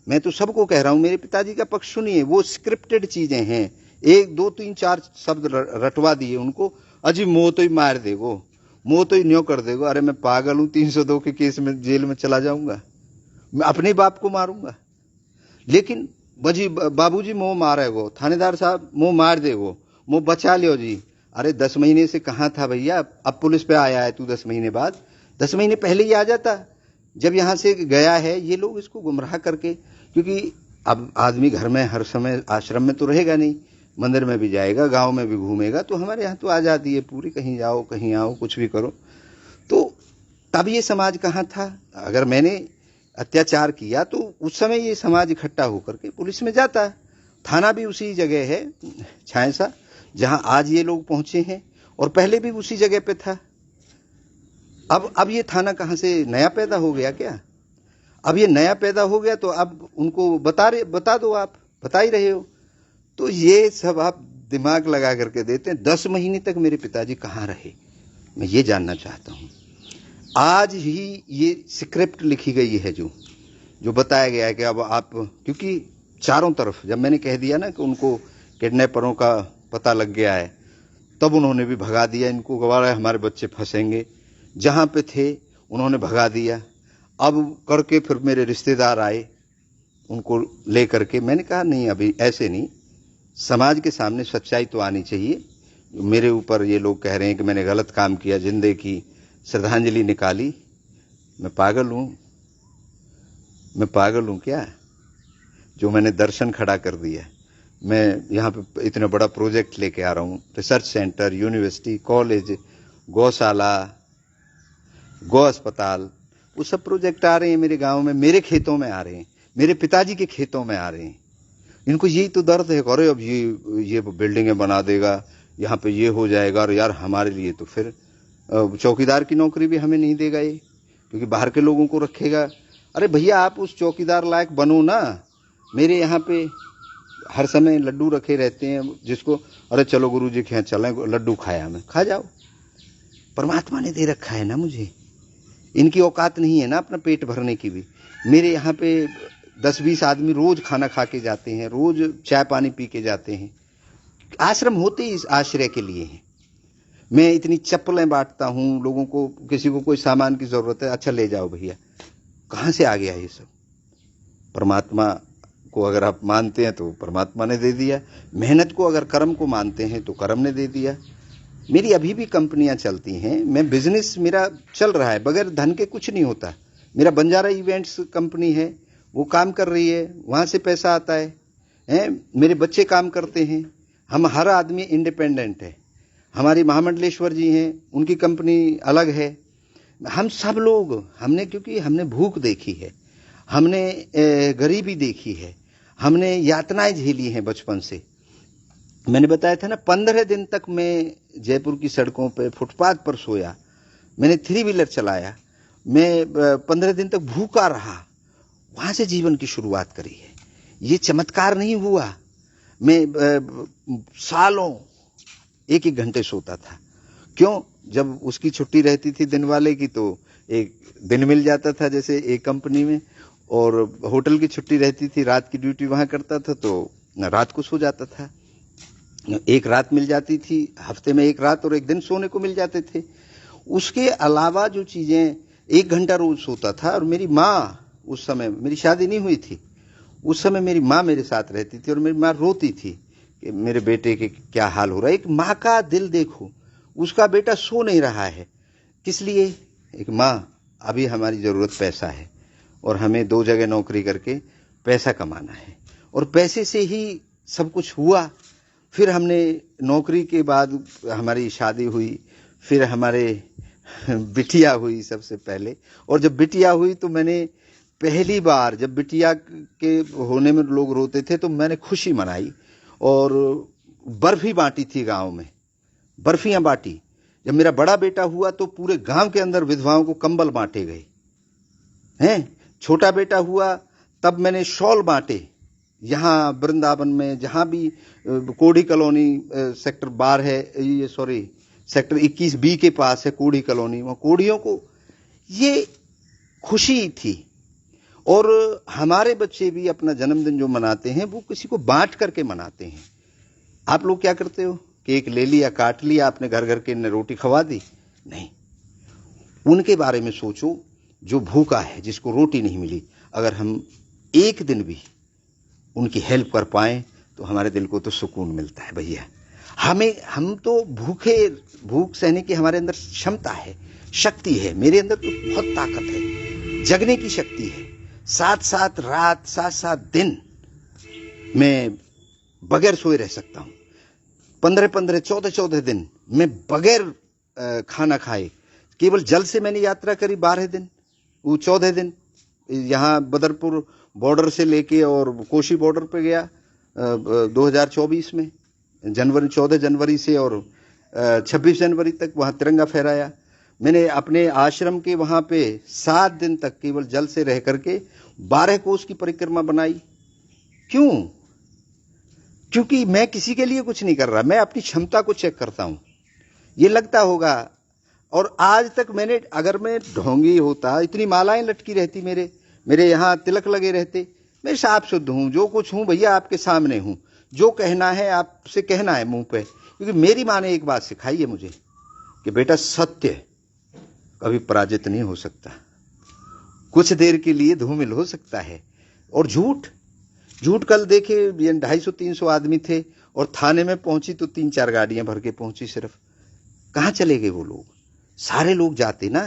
मैं तो सबको कह रहा हूं मेरे पिताजी का पक्ष सुनिए। वो स्क्रिप्टेड चीजें हैं, 1 2 3 4 शब्द रटवा दिए उनको, अजी मोह तो ही मार देगो, मोह तो ही न्यो कर देगो। अरे मैं पागल हूं, 302 के केस में जेल में चला जाऊंगा, मैं अपने बाप को मारूंगा। लेकिन बजी बाबूजी मोह मारेगो, थानेदार साहब मोह मार देगो, मोह बचा लियो जी। अरे 10 महीने से कहां था भैया, अब पुलिस पे आया है तू 10 महीने बाद, 10 महीने पहले ही आ जाता जब यहां से गया है। ये लोग इसको गुमराह करके, क्योंकि अब आदमी घर में हर समय आश्रम में तो रहेगा नहीं, मंदिर में भी जाएगा, गांव में भी घूमेगा, तो हमारे यहाँ तो आजादी है पूरी, कहीं जाओ कहीं आओ कुछ भी करो। तो तब ये समाज कहाँ था, अगर मैंने अत्याचार किया तो उस समय ये समाज इकट्ठा होकर के पुलिस में जाता। थाना भी उसी जगह है छायसा जहां आज ये लोग पहुंचे हैं, और पहले भी उसी जगह पे था। अब ये थाना कहां से नया पैदा हो गया क्या? अब ये नया पैदा हो गया तो अब उनको बता दो, आप बता ही रहे हो। तो ये सब आप दिमाग लगा करके देते हैं। 10 महीने तक मेरे पिताजी कहाँ रहे, मैं ये जानना चाहता हूं। आज ही ये स्क्रिप्ट लिखी गई है जो बताया गया है कि अब आप, क्योंकि चारों तरफ जब मैंने कह दिया ना कि उनको किडनैपरों का पता लग गया है, तब उन्होंने भी भगा दिया इनको, गवारा हमारे बच्चे फंसेंगे, जहां पे थे उन्होंने भगा दिया। अब करके फिर मेरे रिश्तेदार आए उनको ले करके, मैंने कहा नहीं अभी ऐसे नहीं, समाज के सामने सच्चाई तो आनी चाहिए। मेरे ऊपर ये लोग कह रहे हैं कि मैंने गलत काम किया, जिंदे की श्रद्धांजलि निकाली। मैं पागल हूं क्या जो मैंने दर्शन खड़ा कर दिया? मैं यहाँ पे इतना बड़ा प्रोजेक्ट लेके आ रहा हूँ, रिसर्च सेंटर, यूनिवर्सिटी, कॉलेज, गौशाला, गौ अस्पताल, वो सब प्रोजेक्ट आ रहे हैं मेरे गांव में, मेरे खेतों में आ रहे हैं, मेरे पिताजी के खेतों में आ रहे हैं। इनको यही तो दर्द है, अरे अब ये बिल्डिंगें बना देगा, यहाँ पे ये हो जाएगा, और यार हमारे लिए तो फिर चौकीदार की नौकरी भी हमें नहीं देगा ये, क्योंकि बाहर के लोगों को रखेगा। अरे भैया आप उस चौकीदार लायक बनो ना। मेरे यहाँ पे हर समय लड्डू रखे रहते हैं, जिसको अरे चलो गुरुजी के यहाँ चलें, लड्डू खाया, मैं खा जाओ, परमात्मा ने दे रखा है ना मुझे। इनकी औकात नहीं है ना अपना पेट भरने की भी। मेरे यहाँ पे 10-20 आदमी रोज खाना खा के जाते हैं, रोज चाय पानी पी के जाते हैं। आश्रम होते ही इस आश्रय के लिए हैं। मैं इतनी चप्पलें बांटता हूँ लोगों को, किसी को कोई सामान की जरूरत है, अच्छा ले जाओ भैया। कहाँ से आ गया ये सब? परमात्मा को अगर आप मानते हैं तो परमात्मा ने दे दिया, मेहनत को अगर कर्म को मानते हैं तो कर्म ने दे दिया। मेरी अभी भी कंपनियां चलती हैं, मैं बिजनेस मेरा चल रहा है, बगैर धन के कुछ नहीं होता। मेरा बंजारा इवेंट्स कंपनी है, वो काम कर रही है, वहां से पैसा आता है, मेरे बच्चे काम करते हैं, हम हर आदमी इंडिपेंडेंट है। हमारी महामंडलेश्वर जी हैं, उनकी कंपनी अलग है। हम सब लोग, हमने क्योंकि हमने भूख देखी है, हमने गरीबी देखी है, हमने यातनाएं झेली हैं बचपन से। मैंने बताया था ना, 15 दिन तक मैं जयपुर की सड़कों पे फुटपाथ पर सोया, मैंने 3 व्हीलर चलाया, मैं 15 दिन तक भूखा रहा, वहां से जीवन की शुरुआत करी है। ये चमत्कार नहीं हुआ। मैं सालों 1-1 घंटे सोता था। क्यों? जब उसकी छुट्टी रहती थी दिन वाले की तो एक दिन मिल जाता था, जैसे एक कंपनी में, और होटल की छुट्टी रहती थी, रात की ड्यूटी वहां करता था, तो रात को सो जाता था। एक रात मिल जाती थी, हफ्ते में एक रात और एक दिन सोने को मिल जाते थे। उसके अलावा जो चीजें, 1 घंटा रोज सोता था। और मेरी माँ, उस समय मेरी शादी नहीं हुई थी, उस समय मेरी माँ मेरे साथ रहती थी और मेरी माँ रोती थी कि मेरे बेटे के क्या हाल हो रहा है। एक माँ का दिल देखो, उसका बेटा सो नहीं रहा है, किस लिए? एक माँ, अभी हमारी जरूरत पैसा है और हमें 2 जगह नौकरी करके पैसा कमाना है, और पैसे से ही सब कुछ हुआ। फिर हमने नौकरी के बाद हमारी शादी हुई, फिर हमारे बिटिया हुई सबसे पहले। और जब बिटिया हुई तो मैंने पहली बार, जब बिटिया के होने में लोग रोते थे, तो मैंने खुशी मनाई और बर्फी बांटी थी गांव में, बर्फियां बांटी। जब मेरा बड़ा बेटा हुआ तो पूरे गांव के अंदर विधवाओं को कंबल बांटे गए हैं। छोटा बेटा हुआ तब मैंने शॉल बांटे। यहाँ वृंदावन में जहां भी कोढ़ी कॉलोनी सेक्टर 12 है, ये सॉरी सेक्टर 21B के पास है कोढ़ी कॉलोनी, वहां कोढ़ियों को ये खुशी थी। और हमारे बच्चे भी अपना जन्मदिन जो मनाते हैं वो किसी को बांट करके मनाते हैं। आप लोग क्या करते हो? केक ले लिया, काट लिया, आपने घर घर के ने रोटी खवा दी? नहीं, उनके बारे में सोचो जो भूखा है, जिसको रोटी नहीं मिली। अगर हम एक दिन भी उनकी हेल्प कर पाए तो हमारे दिल को तो सुकून मिलता है भैया। हम तो भूख सहने की हमारे अंदर क्षमता है, शक्ति है। मेरे अंदर तो बहुत ताकत है, जगने की शक्ति है। 7-7 रात, 7-7 दिन मैं बगैर सोए रह सकता हूं। 15-15, 14-14 दिन मैं बगैर खाना खाए, केवल जल से मैंने यात्रा करी 12 दिन। वो 14 दिन यहाँ बदरपुर बॉर्डर से लेके और कोशी बॉर्डर पे गया 2024 में, 14 जनवरी से और 26 जनवरी तक वहां तिरंगा फहराया। मैंने अपने आश्रम के वहां पे 7 दिन तक केवल जल से रह करके 12 कोस की परिक्रमा बनाई। क्यों? क्योंकि मैं किसी के लिए कुछ नहीं कर रहा, मैं अपनी क्षमता को चेक करता हूं। ये लगता होगा, और आज तक मैंने, अगर मैं ढोंगी होता, इतनी मालाएं लटकी रहती, मेरे यहाँ तिलक लगे रहते। मैं साफ शुद्ध हूं, जो कुछ हूं भैया आपके सामने हूं। जो कहना है आपसे कहना है मुंह पे, क्योंकि मेरी माँ ने एक बात सिखाई है मुझे कि बेटा, सत्य कभी पराजित नहीं हो सकता। कुछ देर के लिए धूमिल हो सकता है। और झूठ, कल देखे 250-300 आदमी थे और थाने में पहुंची तो 3-4 गाड़ियां भर के पहुंची सिर्फ। कहां चले गए वो लोग? सारे लोग जाते ना,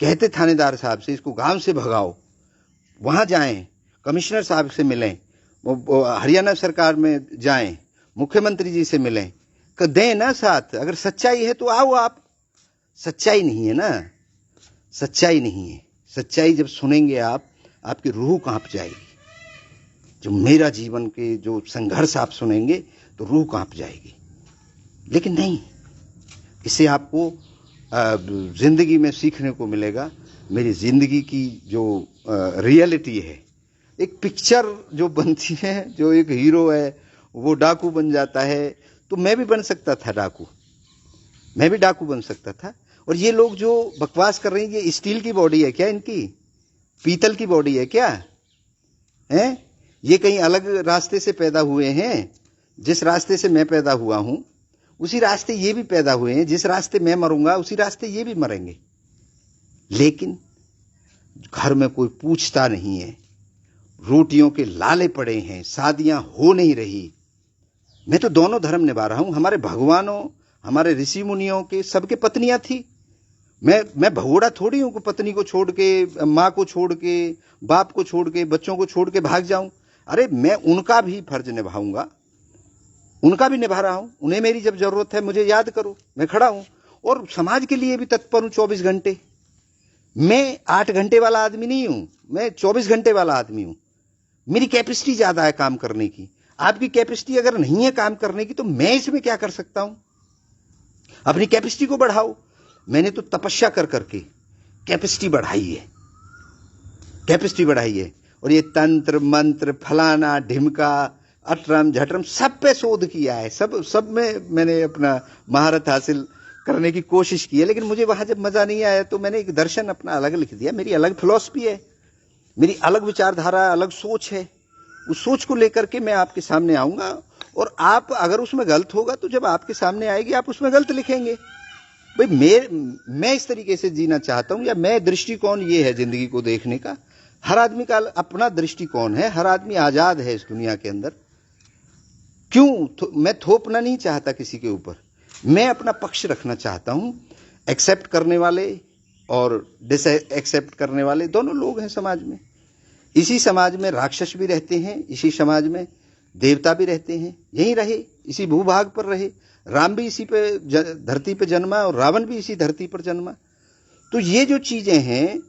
कहते थानेदार साहब से इसको गांव से भगाओ, वहां जाएं, कमिश्नर साहब से मिलें, हरियाणा सरकार में जाएं, मुख्यमंत्री जी से मिलें, दें ना साथ। अगर सच्चाई है तो आओ आप। सच्चाई नहीं है ना, सच्चाई नहीं है। सच्चाई जब सुनेंगे आप, आपकी रूह कांप जाएगी। जो मेरा जीवन के जो संघर्ष आप सुनेंगे तो रूह कांप जाएगी। लेकिन नहीं, इससे आपको जिंदगी में सीखने को मिलेगा। मेरी जिंदगी की जो रियलिटी है, एक पिक्चर जो बनती है, जो एक हीरो है वो डाकू बन जाता है, तो मैं भी बन सकता था डाकू, मैं भी डाकू बन सकता था। और ये लोग जो बकवास कर रहे हैं, ये स्टील की बॉडी है क्या इनकी? पीतल की बॉडी है क्या? हैं? ये कहीं अलग रास्ते से पैदा हुए हैं? जिस रास्ते से मैं पैदा हुआ हूं उसी रास्ते ये भी पैदा हुए हैं। जिस रास्ते मैं मरूंगा उसी रास्ते ये भी मरेंगे। लेकिन घर में कोई पूछता नहीं है, रोटियों के लाले पड़े हैं, शादियां हो नहीं रही। मैं तो दोनों धर्म निभा रहा हूं। हमारे भगवानों, हमारे ऋषि मुनियों के सबके पत्नियां थी। मैं भगोड़ा थोड़ी हूं कि पत्नी को छोड़ के, माँ को छोड़ के, बाप को छोड़ के, बच्चों को छोड़ के भाग जाऊं। अरे मैं उनका भी फर्ज निभाऊंगा, उनका भी निभा रहा हूं। उन्हें मेरी जब जरूरत है मुझे याद करो, मैं खड़ा हूं। और समाज के लिए भी तत्पर हूं 24 घंटे। मैं 8 घंटे वाला आदमी नहीं हूं, मैं 24 घंटे वाला आदमी हूं। मेरी कैपेसिटी ज्यादा है काम करने की। आपकी कैपेसिटी अगर नहीं है काम करने की तो मैं इसमें क्या कर सकता हूं? अपनी कैपेसिटी को बढ़ाओ। मैंने तो तपस्या कर करके कैपेसिटी बढ़ाई है, कैपेसिटी बढ़ाई है। और ये तंत्र मंत्र फलाना ढिमका अटरम झटरम सब पे शोध किया है, सब में मैंने अपना महारत हासिल करने की कोशिश की है। लेकिन मुझे वहां जब मजा नहीं आया तो मैंने एक दर्शन अपना अलग लिख दिया, मेरी अलग फिलॉसफी है। मेरी अलग विचारधारा, अलग सोच है। उस सोच को लेकर के मैं आपके सामने आऊंगा, और आप अगर उसमें गलत होगा तो जब आपके सामने आएगी आप उसमें गलत लिखेंगे। भाई मैं इस तरीके से जीना चाहता हूं, या मैं दृष्टिकोण ये है जिंदगी को देखने का। हर आदमी का अपना दृष्टिकोण है, हर आदमी आजाद है इस दुनिया के अंदर। मैं थोपना नहीं चाहता किसी के ऊपर, मैं अपना पक्ष रखना चाहता हूं। एक्सेप्ट करने वाले और डिस एक्सेप्ट करने वाले दोनों लोग हैं समाज में। इसी समाज में राक्षस भी रहते हैं, इसी समाज में देवता भी रहते हैं। यहीं रहे, इसी भूभाग पर रहे। राम भी इसी पे धरती पे जन्मा और रावण भी इसी धरती पर जन्मा। तो ये जो चीजें हैं,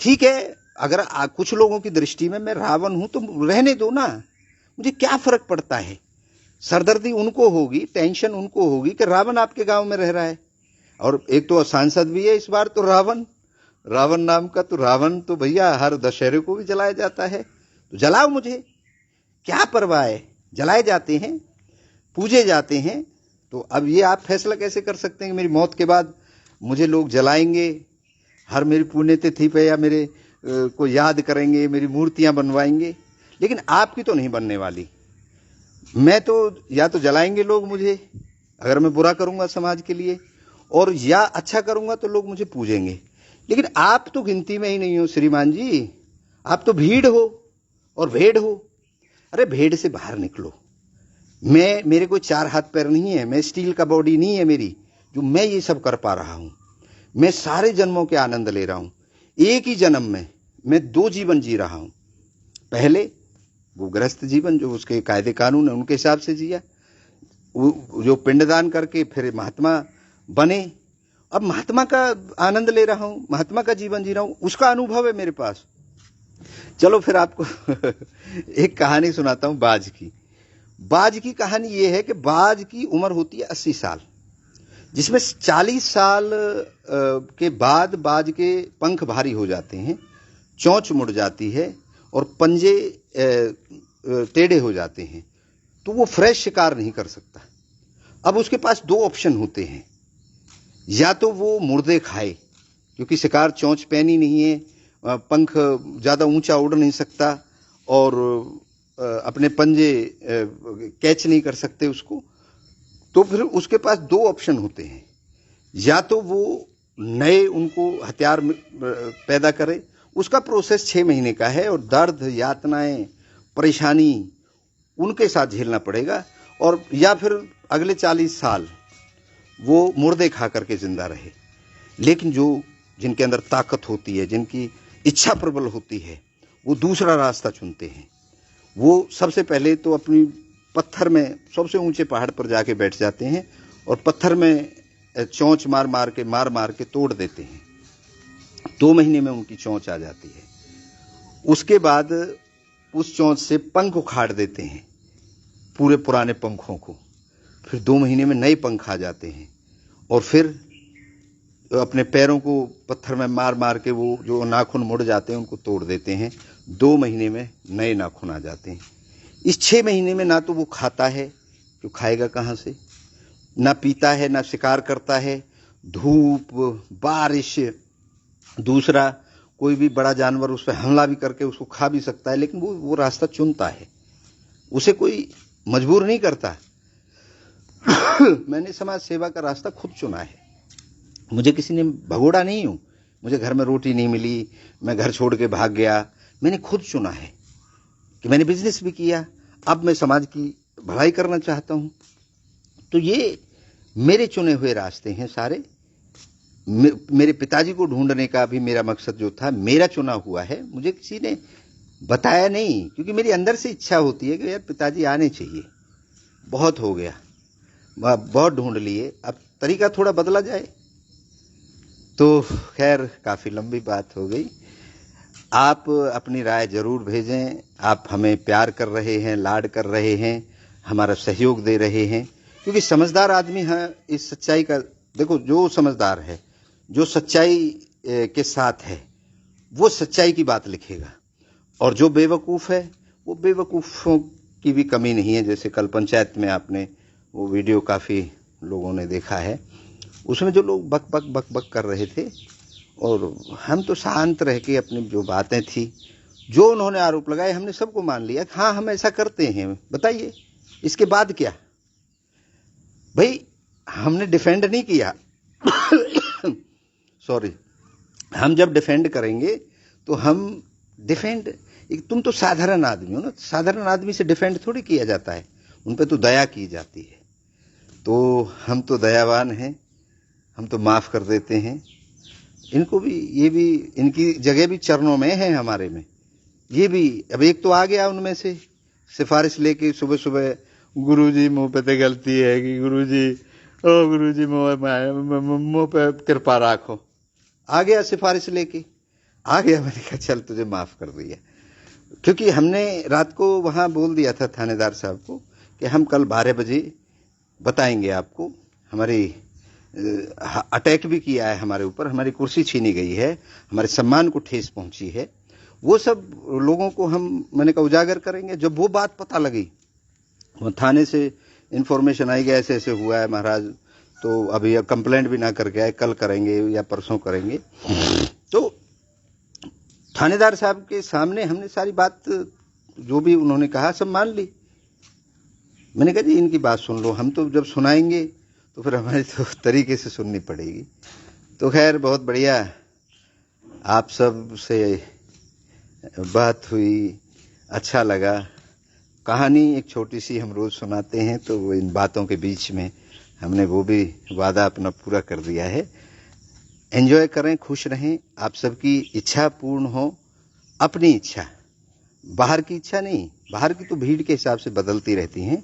ठीक है, अगर कुछ लोगों की दृष्टि में मैं रावण हूं तो रहने दो ना, मुझे क्या फर्क पड़ता है। सरदर्दी उनको होगी, टेंशन उनको होगी कि रावण आपके गांव में रह रहा है। और एक तो सांसद भी है इस बार तो रावण नाम का। तो रावण तो भैया हर दशहरे को भी जलाया जाता है, तो जलाओ, मुझे क्या परवाह है। जलाए जाते हैं, पूजे जाते हैं। तो अब ये आप फैसला कैसे कर सकते हैं कि मेरी मौत के बाद मुझे लोग जलाएंगे, हर मेरी पुण्यतिथि पे या मेरे को याद करेंगे, मेरी मूर्तियां बनवाएंगे। लेकिन आपकी तो नहीं बनने वाली। मैं तो या तो जलाएंगे लोग मुझे अगर मैं बुरा करूंगा समाज के लिए, और या अच्छा करूंगा तो लोग मुझे पूजेंगे। लेकिन आप तो गिनती में ही नहीं हो श्रीमान जी, आप तो भीड़ हो और भेड़ हो। अरे भेड़ से बाहर निकलो। मेरे कोई 4 हाथ पैर नहीं है, मैं स्टील का बॉडी नहीं है मेरी, जो मैं ये सब कर पा रहा हूं। मैं सारे जन्मों के आनंद ले रहा हूं। एक ही जन्म में मैं 2 जीवन जी रहा हूं। पहले वो गृहस्थ जीवन, जो उसके कायदे कानून है उनके हिसाब से जिया, जो पिंडदान करके फिर महात्मा बने। अब महात्मा का आनंद ले रहा हूं, महात्मा का जीवन जी रहा हूं, उसका अनुभव है मेरे पास। चलो फिर आपको एक कहानी सुनाता हूं बाज की। बाज की कहानी यह है कि बाज की उम्र होती है 80 साल, जिसमें 40 साल के बाद बाज के पंख भारी हो जाते हैं, चोंच मुड़ जाती है और पंजे टेढ़े हो जाते हैं, तो वो फ्रेश शिकार नहीं कर सकता। अब उसके पास 2 ऑप्शन होते हैं, या तो वो मुर्दे खाए, क्योंकि शिकार चोंच पहनी नहीं है, पंख ज्यादा ऊंचा उड़ नहीं सकता और अपने पंजे कैच नहीं कर सकते उसको। तो फिर उसके पास 2 ऑप्शन होते हैं, या तो वो नए उनको हथियार पैदा करे, उसका प्रोसेस 6 महीने का है और दर्द, यातनाएं, परेशानी उनके साथ झेलना पड़ेगा, और या फिर अगले 40 साल वो मुर्दे खा करके जिंदा रहे। लेकिन जिनके अंदर ताकत होती है, जिनकी इच्छा प्रबल होती है, वो दूसरा रास्ता चुनते हैं। वो सबसे पहले तो अपनी पत्थर में सबसे ऊंचे पहाड़ पर जाके बैठ जाते हैं और पत्थर में चोंच मार मार के तोड़ देते हैं। 2 महीने में उनकी चोंच आ जाती है। उसके बाद उस चोंच से पंख उखाड़ देते हैं, पूरे पुराने पंखों को। फिर 2 महीने में नए पंख आ जाते हैं, और फिर अपने पैरों को पत्थर में मार मार के वो जो नाखून मुड़ जाते हैं उनको तोड़ देते हैं। 2 महीने में नए नाखून आ जाते हैं। इस 6 महीने में ना तो वो खाता है, जो खाएगा कहाँ से, ना पीता है, ना शिकार करता है। धूप, बारिश, दूसरा कोई भी बड़ा जानवर उस पर हमला भी करके उसको खा भी सकता है, लेकिन वो रास्ता चुनता है, उसे कोई मजबूर नहीं करता। मैंने समाज सेवा का रास्ता खुद चुना है, मुझे किसी ने भगोड़ा नहीं हूं। मुझे घर में रोटी नहीं मिली, मैं घर छोड़ के भाग गया। मैंने खुद चुना है कि मैंने बिजनेस भी किया, अब मैं समाज की भलाई करना चाहता हूं। तो ये मेरे चुने हुए रास्ते हैं सारे। मेरे पिताजी को ढूंढने का भी मेरा मकसद जो था, मेरा चुना हुआ है, मुझे किसी ने बताया नहीं, क्योंकि मेरी अंदर से इच्छा होती है कि यार पिताजी आने चाहिए, बहुत हो गया, बहुत ढूंढ लिए, अब तरीका थोड़ा बदला जाए। तो खैर काफी लंबी बात हो गई। आप अपनी राय जरूर भेजें। आप हमें प्यार कर रहे हैं, लाड कर रहे हैं, हमारा सहयोग दे रहे हैं, क्योंकि समझदार आदमी है इस सच्चाई का। देखो, जो समझदार है, जो सच्चाई के साथ है, वो सच्चाई की बात लिखेगा, और जो बेवकूफ है, वो बेवकूफों की भी कमी नहीं है। जैसे कल पंचायत में आपने वो वीडियो काफी लोगों ने देखा है, उसमें जो लोग बक बक बक बक कर रहे थे, और हम तो शांत रह के अपनी जो बातें थी जो उन्होंने आरोप लगाए हमने सबको मान लिया, हाँ हम ऐसा करते हैं, बताइए इसके बाद क्या? भाई हमने डिफेंड नहीं किया सॉरी, हम जब डिफेंड करेंगे तो हम डिफेंड, तुम तो साधारण आदमी हो ना, साधारण आदमी से डिफेंड थोड़ी किया जाता है, उन पे तो दया की जाती है। तो हम तो दयावान हैं, हम तो माफ कर देते हैं इनको भी, ये भी इनकी जगह भी चरणों में है हमारे में। ये भी अब एक तो आ गया उनमें से सिफारिश लेके सुबह सुबह, गुरुजी मुंह पे तो गलती है कि गुरुजी, ओ गुरुजी मुंह पे कृपा राखो, आ गया सिफारिश लेके, आ गया। मैंने कहा चल तुझे माफ कर दिया, क्योंकि हमने रात को वहां बोल दिया था थानेदार साहब को कि हम कल 12 बजे बताएंगे आपको। हमारी अटैक भी किया है हमारे ऊपर, हमारी कुर्सी छीनी गई है, हमारे सम्मान को ठेस पहुंची है, वो सब लोगों को हम, मैंने कहा उजागर करेंगे। जब वो बात पता लगी, वो थाने से इंफॉर्मेशन आई गया ऐसे ऐसे हुआ है महाराज, तो अभी कंप्लेंट भी ना करके आए, कल करेंगे या परसों करेंगे। तो थानेदार साहब के सामने हमने सारी बात जो भी उन्होंने कहा सब मान ली। मैंने कहा जी इनकी बात सुन लो, हम तो जब सुनाएंगे तो फिर हमारी तो तरीके से सुननी पड़ेगी। तो खैर बहुत बढ़िया, आप सब से बात हुई, अच्छा लगा। कहानी एक छोटी सी हम रोज सुनाते हैं, तो इन बातों के बीच में हमने वो भी वादा अपना पूरा कर दिया है। एंजॉय करें, खुश रहें, आप सबकी इच्छा पूर्ण हो, अपनी इच्छा, बाहर की इच्छा नहीं, बाहर की तो भीड़ के हिसाब से बदलती रहती हैं।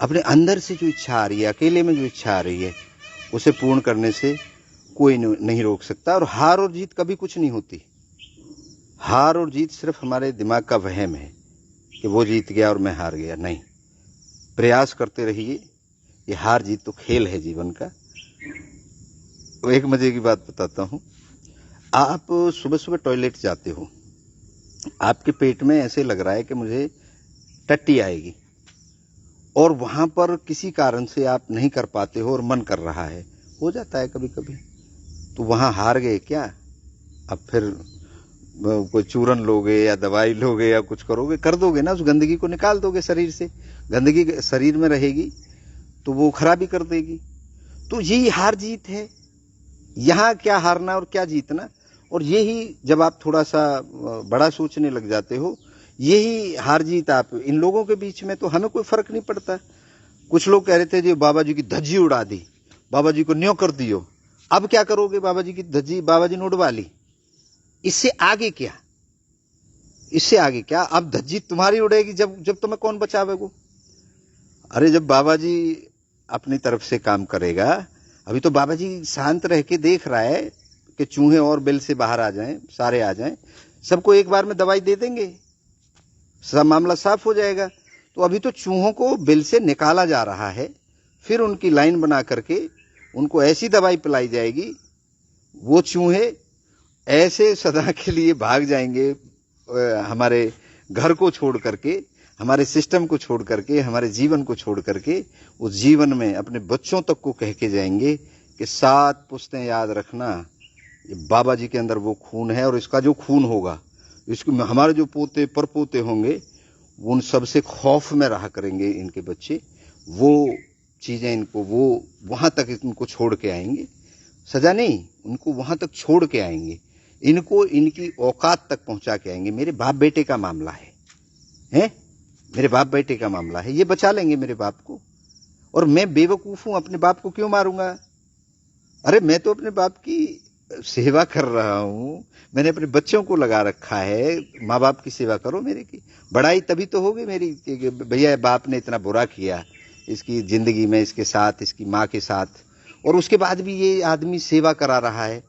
अपने अंदर से जो इच्छा आ रही है, अकेले में जो इच्छा आ रही है, उसे पूर्ण करने से कोई नहीं रोक सकता। और हार और जीत कभी कुछ नहीं होती, हार और जीत सिर्फ हमारे दिमाग का वहम है कि वो जीत गया और मैं हार गया, नहीं, प्रयास करते रहिए। ये हार जीत तो खेल है जीवन का। एक मजे की बात बताता हूं, आप सुबह सुबह टॉयलेट जाते हो, आपके पेट में ऐसे लग रहा है कि मुझे टट्टी आएगी, और वहां पर किसी कारण से आप नहीं कर पाते हो और मन कर रहा है, हो जाता है कभी कभी, तो वहां हार गए क्या? अब फिर कोई चूरन लोगे या दवाई लोगे या कुछ करोगे, कर दोगे ना, उस गंदगी को निकाल दोगे शरीर से। गंदगी शरीर में रहेगी तो वो खराबी कर देगी। तो यही हार जीत है, यहां क्या हारना और क्या जीतना। और यही जब आप थोड़ा सा बड़ा सोचने लग जाते हो, यही हार जीत। आप इन लोगों के बीच में तो हमें कोई फर्क नहीं पड़ता। कुछ लोग कह रहे थे जी बाबा जी की धज्जी उड़ा दी, बाबा जी को न्यों कर दियो, अब क्या करोगे? बाबा जी की धज्जी बाबा जी ने उड़वा ली, इससे आगे क्या? इससे आगे क्या? अब धज्जी तुम्हारी उड़ेगी जब तुम्हें कौन बचावेगा? अरे जब बाबा जी अपनी तरफ से काम करेगा, अभी तो बाबा जी शांत रह के देख रहा है कि चूहे और बिल से बाहर आ जाएं, सारे आ जाएं, सबको एक बार में दवाई दे देंगे, सब मामला साफ हो जाएगा। तो अभी तो चूहों को बिल से निकाला जा रहा है, फिर उनकी लाइन बना करके उनको ऐसी दवाई पिलाई जाएगी, वो चूहे ऐसे सदा के लिए भाग जाएंगे हमारे घर को छोड़ करके, हमारे सिस्टम को छोड़ करके, हमारे जीवन को छोड़ करके, उस जीवन में अपने बच्चों तक को कह के जाएंगे कि 7 पुश्तें याद रखना, ये बाबा जी के अंदर वो खून है, और इसका जो खून होगा, इसको हमारे जो पोते परपोते होंगे, उन सबसे खौफ में रहा करेंगे इनके बच्चे। वो चीजें इनको वो वहां तक इनको छोड़ के आएंगे, सजा नहीं, उनको वहां तक छोड़ के आएंगे, इनको इनकी औकात तक पहुंचा के आएंगे। मेरे बाप बेटे का मामला है, मेरे बाप बेटे का मामला है, ये बचा लेंगे मेरे बाप को। और मैं बेवकूफ हूं, अपने बाप को क्यों मारूंगा? अरे मैं तो अपने बाप की सेवा कर रहा हूं, मैंने अपने बच्चों को लगा रखा है, माँ बाप की सेवा करो मेरे की। बड़ाई तभी तो होगी मेरी कि भैया बाप ने इतना बुरा किया इसकी जिंदगी में, इसके साथ, इसकी माँ के साथ, और उसके बाद भी ये आदमी सेवा करा रहा है।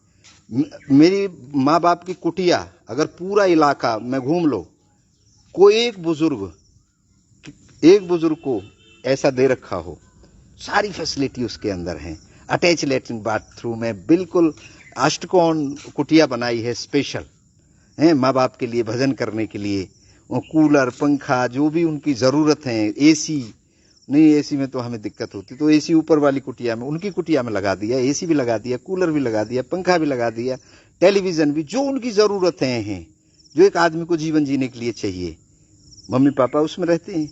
मेरी माँ बाप की कुटिया अगर पूरा इलाका में घूम लो, कोई एक बुजुर्ग को ऐसा दे रखा हो, सारी फैसिलिटी उसके अंदर है, अटैच लेटरिन बाथरूम है, बिल्कुल अष्टकोण कुटिया बनाई है स्पेशल, है माँ बाप के लिए, भजन करने के लिए, वो कूलर पंखा जो भी उनकी जरूरत है, एसी नहीं, एसी में तो हमें दिक्कत होती, तो एसी ऊपर वाली कुटिया में, उनकी कुटिया में लगा दिया, एसी भी लगा दिया, कूलर भी लगा दिया, पंखा भी लगा दिया, टेलीविजन भी, जो उनकी जरूरतें हैं जो एक आदमी को जीवन जीने के लिए चाहिए, मम्मी पापा उसमें रहते हैं।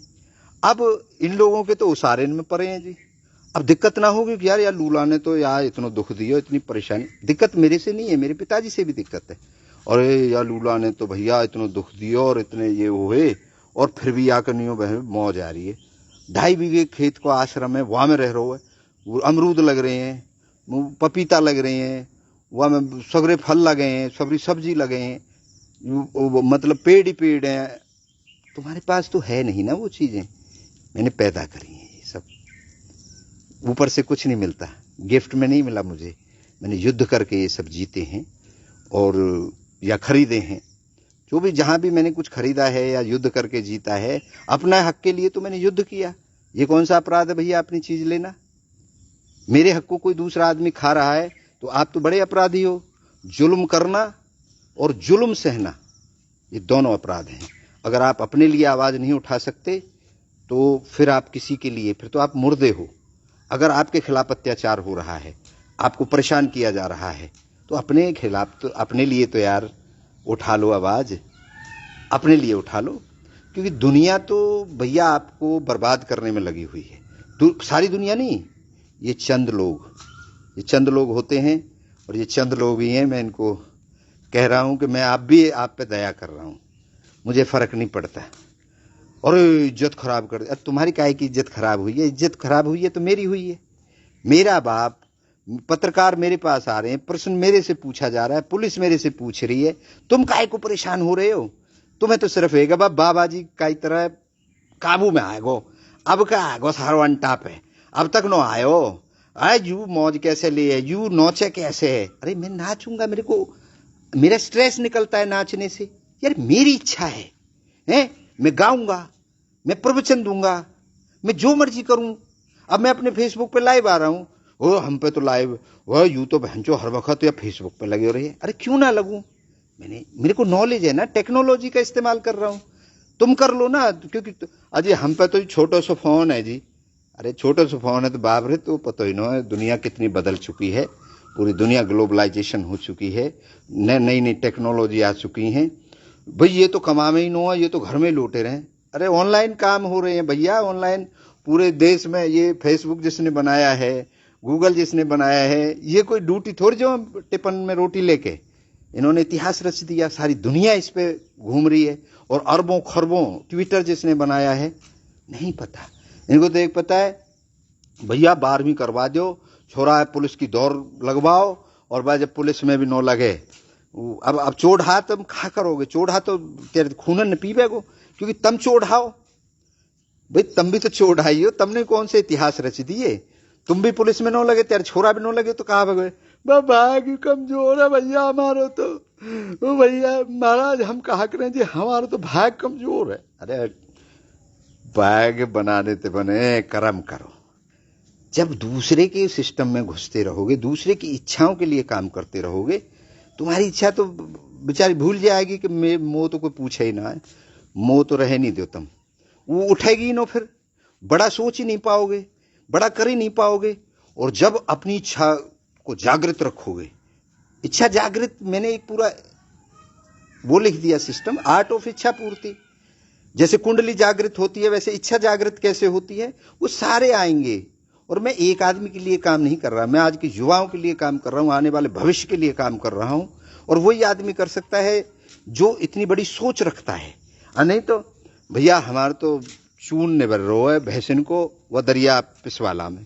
अब इन लोगों के तो उसारे में पड़े हैं जी। अब दिक्कत ना होगी कि यार लूला ने तो यार इतना दुख दिया, इतनी परेशानी। दिक्कत मेरे से नहीं है, मेरे पिताजी से भी दिक्कत है। और यार लूला ने तो भैया इतना दुख दिया और इतने ये हुए, और फिर भी आकर नहीं हो बहन मौज आ रही है। 2.5 बीघे खेत को आश्रम है, वहाँ में रह रहा है, वो अमरूद लग रहे हैं, पपीता लग रहे हैं, वहाँ में सगरे फल लगे हैं, सगरी सब्जी लगे हैं, मतलब पेड़ ही पेड़ हैं। तुम्हारे पास तो है नहीं ना वो चीजें, मैंने पैदा करी हैं ये सब। ऊपर से कुछ नहीं मिलता, गिफ्ट में नहीं मिला मुझे, मैंने युद्ध करके ये सब जीते हैं और या खरीदे हैं। जो भी जहां भी मैंने कुछ खरीदा है या युद्ध करके जीता है, अपना हक के लिए तो मैंने युद्ध किया। ये कौन सा अपराध है भैया अपनी चीज लेना? मेरे हक को कोई दूसरा आदमी खा रहा है तो आप तो बड़े अपराधी हो। जुल्म करना और जुल्म सहना, ये दोनों अपराध हैं। अगर आप अपने लिए आवाज नहीं उठा सकते तो फिर आप किसी के लिए, फिर तो आप मुर्दे हो। अगर आपके खिलाफ अत्याचार हो रहा है, आपको परेशान किया जा रहा है, तो अपने खिलाफ तो, अपने लिए तो यार उठा लो आवाज, अपने लिए उठा लो। क्योंकि दुनिया तो भैया आपको बर्बाद करने में लगी हुई है। सारी दुनिया नहीं, ये चंद लोग होते हैं। और ये चंद लोग ही हैं। मैं इनको कह रहा हूं कि मैं आप पे दया कर रहा हूं, मुझे फर्क नहीं पड़ता। और इज्जत खराब कर दे, तुम्हारी काहे की इज्जत खराब हुई है? इज्जत खराब हुई है तो मेरी हुई है। मेरा बाप, पत्रकार मेरे पास आ रहे हैं, प्रश्न मेरे से पूछा जा रहा है, पुलिस मेरे से पूछ रही है, तुम काहे को परेशान हो रहे हो? तुम्हें तो सिर्फ एक बाबा जी का तरह काबू में आएगो। अब का आएगो सारवन टाप है, अब तक नो आयो। यू मौज कैसे ले है, यू नोचे कैसे है? अरे मैं नाचूंगा, मेरा स्ट्रेस निकलता है नाचने से। यार मेरी इच्छा है, मैं गाऊंगा, मैं प्रवचन दूंगा, मैं जो मर्जी करूं। अब मैं अपने फेसबुक पे लाइव आ रहा हूं, ओ हम पे तो लाइव, वो यू तो बहनचो हर वक्त या फेसबुक पे लगे हो रही है। अरे क्यों ना लगूं? मेरे को नॉलेज है ना, टेक्नोलॉजी का इस्तेमाल कर रहा हूं। तुम कर लो ना, क्योंकि अजय हम पे तो छोटा सा फोन है जी। अरे छोटा सा फोन है तो बाप रे, तो पता ही ना दुनिया कितनी बदल चुकी है। पूरी दुनिया ग्लोबलाइजेशन हो चुकी है, नई नई टेक्नोलॉजी आ चुकी है। भाई ये तो कमा में ही नो है, ये तो घर में लौटे रहे। अरे ऑनलाइन काम हो रहे हैं भैया, ऑनलाइन पूरे देश में। ये फेसबुक जिसने बनाया है, गूगल जिसने बनाया है, ये कोई ड्यूटी थोड़ी जो टिफिन में रोटी लेके, इन्होंने इतिहास रच दिया। सारी दुनिया इस पे घूम रही है। और अरबों खरबों ट्विटर जिसने बनाया है, नहीं पता इनको। तो एक पता है भैया 12वीं करवा दो, छोरा है पुलिस की दौड़ लगवाओ, और भाई जब पुलिस में भी नो लगे, अब चोढ़ा तुम खा करोगे, चोढ़ा तो तेरे खूनन न पीबेगो, क्योंकि तुम चोढ़ाओ। भाई तुम भी तो चोढ़ाई हो, तुमने कौन से इतिहास रच दिए? तुम भी पुलिस में नो लगे, तेरे छोरा भी नो लगे, तो कहा भगे भाग कमजोर है भैया हमारा तो, भैया महाराज हम कहा करें जी हमारा तो भाग कमजोर है। अरे भाग बनाने ते बने, कर्म करो। जब दूसरे के सिस्टम में घुसते रहोगे, दूसरे की इच्छाओं के लिए काम करते रहोगे, तुम्हारी इच्छा तो बेचारी भूल जाएगी कि मोह तो कोई पूछे ही ना है, मोह तो रह नहीं दो तुम। वो उठेगी ही ना, फिर बड़ा सोच ही नहीं पाओगे, बड़ा कर ही नहीं पाओगे। और जब अपनी इच्छा को जागृत रखोगे, इच्छा जागृत, मैंने एक पूरा वो लिख दिया सिस्टम, आर्ट ऑफ इच्छा पूर्ति। जैसे कुंडली जागृत होती है, वैसे इच्छा जागृत कैसे होती है, वो सारे आएंगे। और मैं एक आदमी के लिए काम नहीं कर रहा, मैं आज के युवाओं के लिए काम कर रहा हूं, आने वाले भविष्य के लिए काम कर रहा हूं। और वही आदमी कर सकता है जो इतनी बड़ी सोच रखता है। नहीं तो भैया हमारा तो शून्य भर रो है भैंसन को वह दरिया पिसवाला में।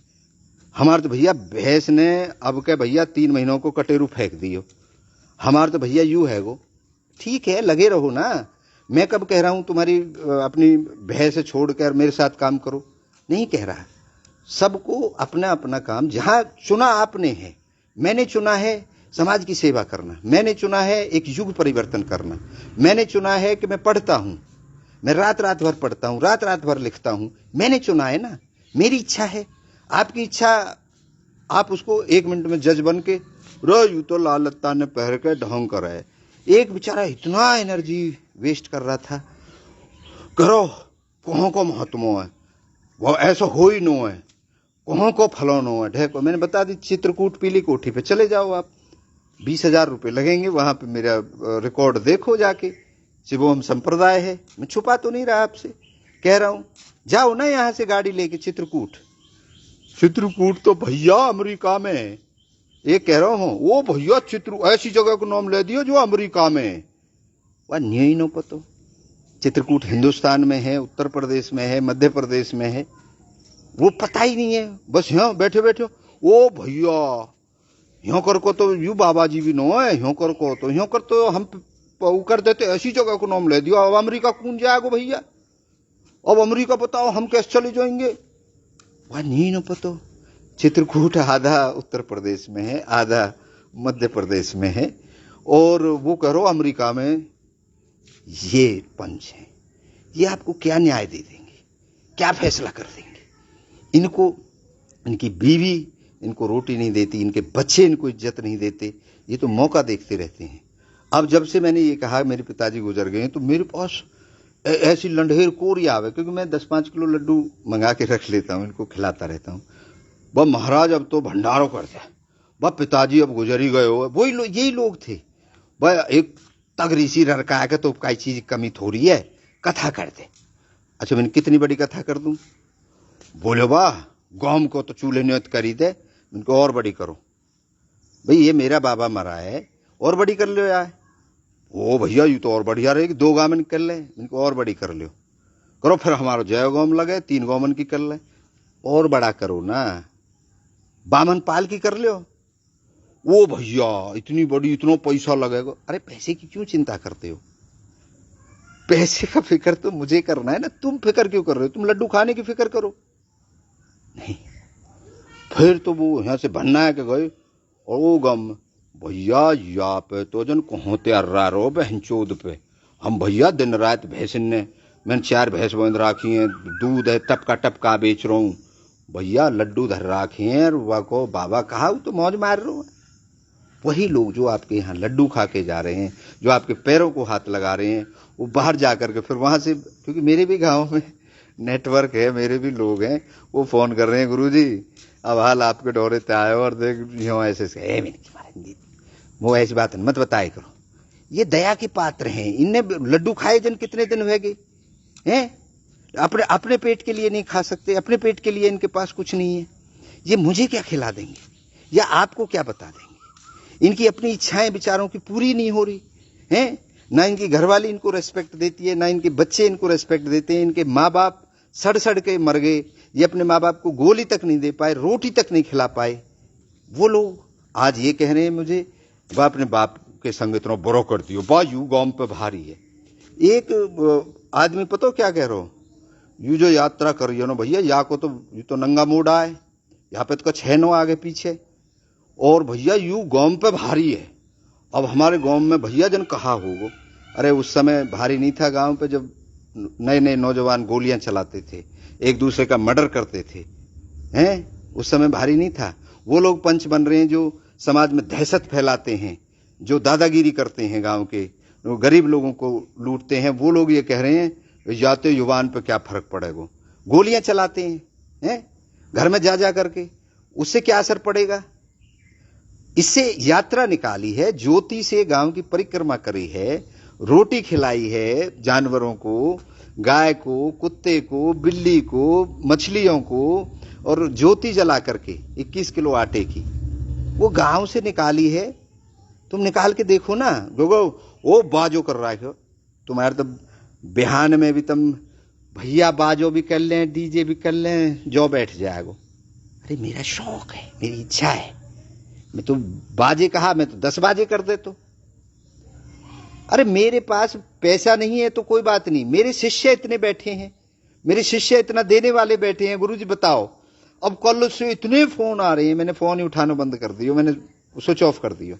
हमारे तो भैया भैंस ने अब के भैया 3 महीनों को कटेरू फेंक दियो। हमारे तो भैया यू है वो। ठीक है, लगे रहो ना। मैं कब कह रहा हूं तुम्हारी अपनी भैंस छोड़कर मेरे साथ काम करो, नहीं कह रहा। सबको अपना अपना काम, जहां चुना आपने है, मैंने चुना है समाज की सेवा करना, मैंने चुना है एक युग परिवर्तन करना, मैंने चुना है कि मैं पढ़ता हूं, मैं रात रात भर पढ़ता हूं, रात रात भर लिखता हूं, मैंने चुना है ना, मेरी इच्छा है। आपकी इच्छा, आप उसको 1 मिनट में जज बन के रो यू तो लाल लत्ता ने पहन के ढोंग कर है। एक बेचारा इतना एनर्जी वेस्ट कर रहा था, करो कहों को महत्वो है, वो ऐसा हो ही नो है, कहों को फलो नो है, ढेको। मैंने बता दी चित्रकूट पीली कोठी पे चले जाओ आप, 20,000 रुपये लगेंगे, वहां पे मेरा रिकॉर्ड देखो जाके, शिवोहम संप्रदाय है। मैं छुपा तो नहीं रहा आपसे, कह रहा हूं जाओ ना यहां से गाड़ी लेके चित्रकूट। चित्रकूट तो भैया अमेरिका में है। ये कह रहा हूं वो भैया ऐसी जगह को नाम ले दियो जो अमेरिका में है। वह नहीं नो पतो। चित्रकूट हिंदुस्तान में है, उत्तर प्रदेश में है, मध्य प्रदेश में है, वो पता ही नहीं है। बस यहाँ बैठे बैठे ओ भैया यहाँ कर को तो यू बाबा जी भी नो है, यहाँ कर को तो यहाँ कर तो हम कर देते, ऐसी जगह को नाम ले दिया। अब अमेरिका कौन जाएगा भैया, अब अमेरिका बताओ हम कैसे चले जाएंगे। वह नहीं न पतो। चित्रकूट आधा उत्तर प्रदेश में है, आधा मध्य प्रदेश में है, और वो करो अमेरिका में। ये पंच है, ये आपको क्या न्याय दे देंगे, क्या फैसला कर देंगे। इनको, इनकी बीवी इनको रोटी नहीं देती, इनके बच्चे इनको इज्जत नहीं देते, ये तो मौका देखते रहते हैं। अब जब से मैंने ये कहा मेरे पिताजी गुजर गए तो मेरे पास ऐसी लंढेर कोरी आवे, क्योंकि मैं 10-5 किलो लड्डू मंगा के रख लेता हूँ, इनको खिलाता रहता हूँ। वह महाराज अब तो भंडारों करते हैं, वह पिताजी अब गुजर ही गए हो। वही यही लोग थे। वह एक तगड़ी सी रड़का के तो कई चीज कमी थोड़ी है, कथा कर दे। अच्छा मैंने कितनी बड़ी कथा कर दूं। बोले वाह गौम को तो चूल्हे न्योत करी दे, इनको और बड़ी करो। भाई ये मेरा बाबा मरा है, और बड़ी कर लो यार। ओ भैया ये तो और बढ़िया रहेगी, 2 गामन कर ले, इनको और बड़ी कर लो। करो फिर हमारा जय गौम लगे, 3 गौमन की कर ले, और बड़ा करो ना, बामन पाल की कर लो। ओ भैया इतनी बड़ी, इतना पैसा लगेगा। अरे पैसे की क्यों चिंता करते हो, पैसे का फिक्र तो मुझे करना है ना, तुम फिक्र क्यों कर रहे हो। तुम लड्डू खाने की फिक्र करो। नहीं फिर तो वो यहां से भन्ना है के गए, और वो गम भैया या पे तो जन कहते अर्रा रो बहनचोद पे। हम भैया दिन रात भैंसन ने, मैंने 4 भैंस बंद राखी हैं, दूध है टपका टपका बेच रहा हूं भैया, लड्डू धर राखे हैं, रुआ को बाबा कहा तो मौज मार रहा हूं। वही लोग जो आपके यहाँ लड्डू खा के जा रहे हैं, जो आपके पैरों को हाथ लगा रहे हैं, वो बाहर जाकर के फिर वहां से, क्योंकि मेरे भी गांव में नेटवर्क है, मेरे भी लोग हैं, वो फोन कर रहे हैं गुरुजी अब हाल आपके डोरे ते आए और देख यूं ऐसे वो ऐसी बात मत बताए करो। ये दया के पात्र हैं, इनने लड्डू खाए जन कितने दिन हुए गए हैं, अपने पेट के लिए नहीं खा सकते, अपने पेट के लिए इनके पास कुछ नहीं है। ये मुझे क्या खिला देंगे या आपको क्या बता देंगे। इनकी अपनी इच्छाएं विचारों की पूरी नहीं हो रही हैं, ना इनकी घरवाली इनको रेस्पेक्ट देती है, ना इनके बच्चे इनको रेस्पेक्ट देते हैं। इनके माँ बाप सड़ सड़ के मर गए, ये अपने माँ बाप को गोली तक नहीं दे पाए, रोटी तक नहीं खिला पाए। वो लोग आज ये कह रहे हैं मुझे वह अपने बाप के संग इतना बुरा कर दियो, बायू गांव पे भारी है। एक आदमी पतो क्या कह रहा हो, यू जो यात्रा करियो ना भैया, या को तो यू तो नंगा मोड़ा है, यहाँ पे तो 6 नो आगे पीछे, और भैया यू गांव पे भारी है। अब हमारे गांव में भैया जन कहा होगो, अरे उस समय भारी नहीं था गांव पे, जब नए नए नौजवान गोलियां चलाते थे, एक दूसरे का मर्डर करते थे हैं, उस समय भारी नहीं था। वो लोग पंच बन रहे हैं जो समाज में दहशत फैलाते हैं, जो दादागिरी करते हैं, गांव के गरीब लोगों को लूटते हैं। वो लोग ये कह रहे हैं जाते युवान पे क्या फर्क पड़ेगा, गोलियां चलाते हैं घर में जा करके, उससे क्या असर पड़ेगा। इससे यात्रा निकाली है, ज्योति से गांव की परिक्रमा करी है, रोटी खिलाई है जानवरों को, गाय को, कुत्ते को, बिल्ली को, मछलियों को, और ज्योति जला करके 21 किलो आटे की वो गांव से निकाली है। तुम निकाल के देखो ना, गोगो वो बाजो कर रहा है तुम्हारे, तो बिहान में भी तुम भैया बाजो भी कर लें, डीजे भी कर लें, जो बैठ जाएगो। अरे मेरा शौक है, मेरी इच्छा है, मैं तो बाजे कहा, मैं तो 10 बाजे कर दे तो। अरे मेरे पास पैसा नहीं है तो कोई बात नहीं, मेरे शिष्य इतने बैठे हैं, मेरे शिष्य इतना देने वाले बैठे हैं। गुरुजी बताओ, अब कल से इतने फोन आ रहे हैं, मैंने फोन ही उठाना बंद कर दियो, मैंने स्विच ऑफ कर दियो।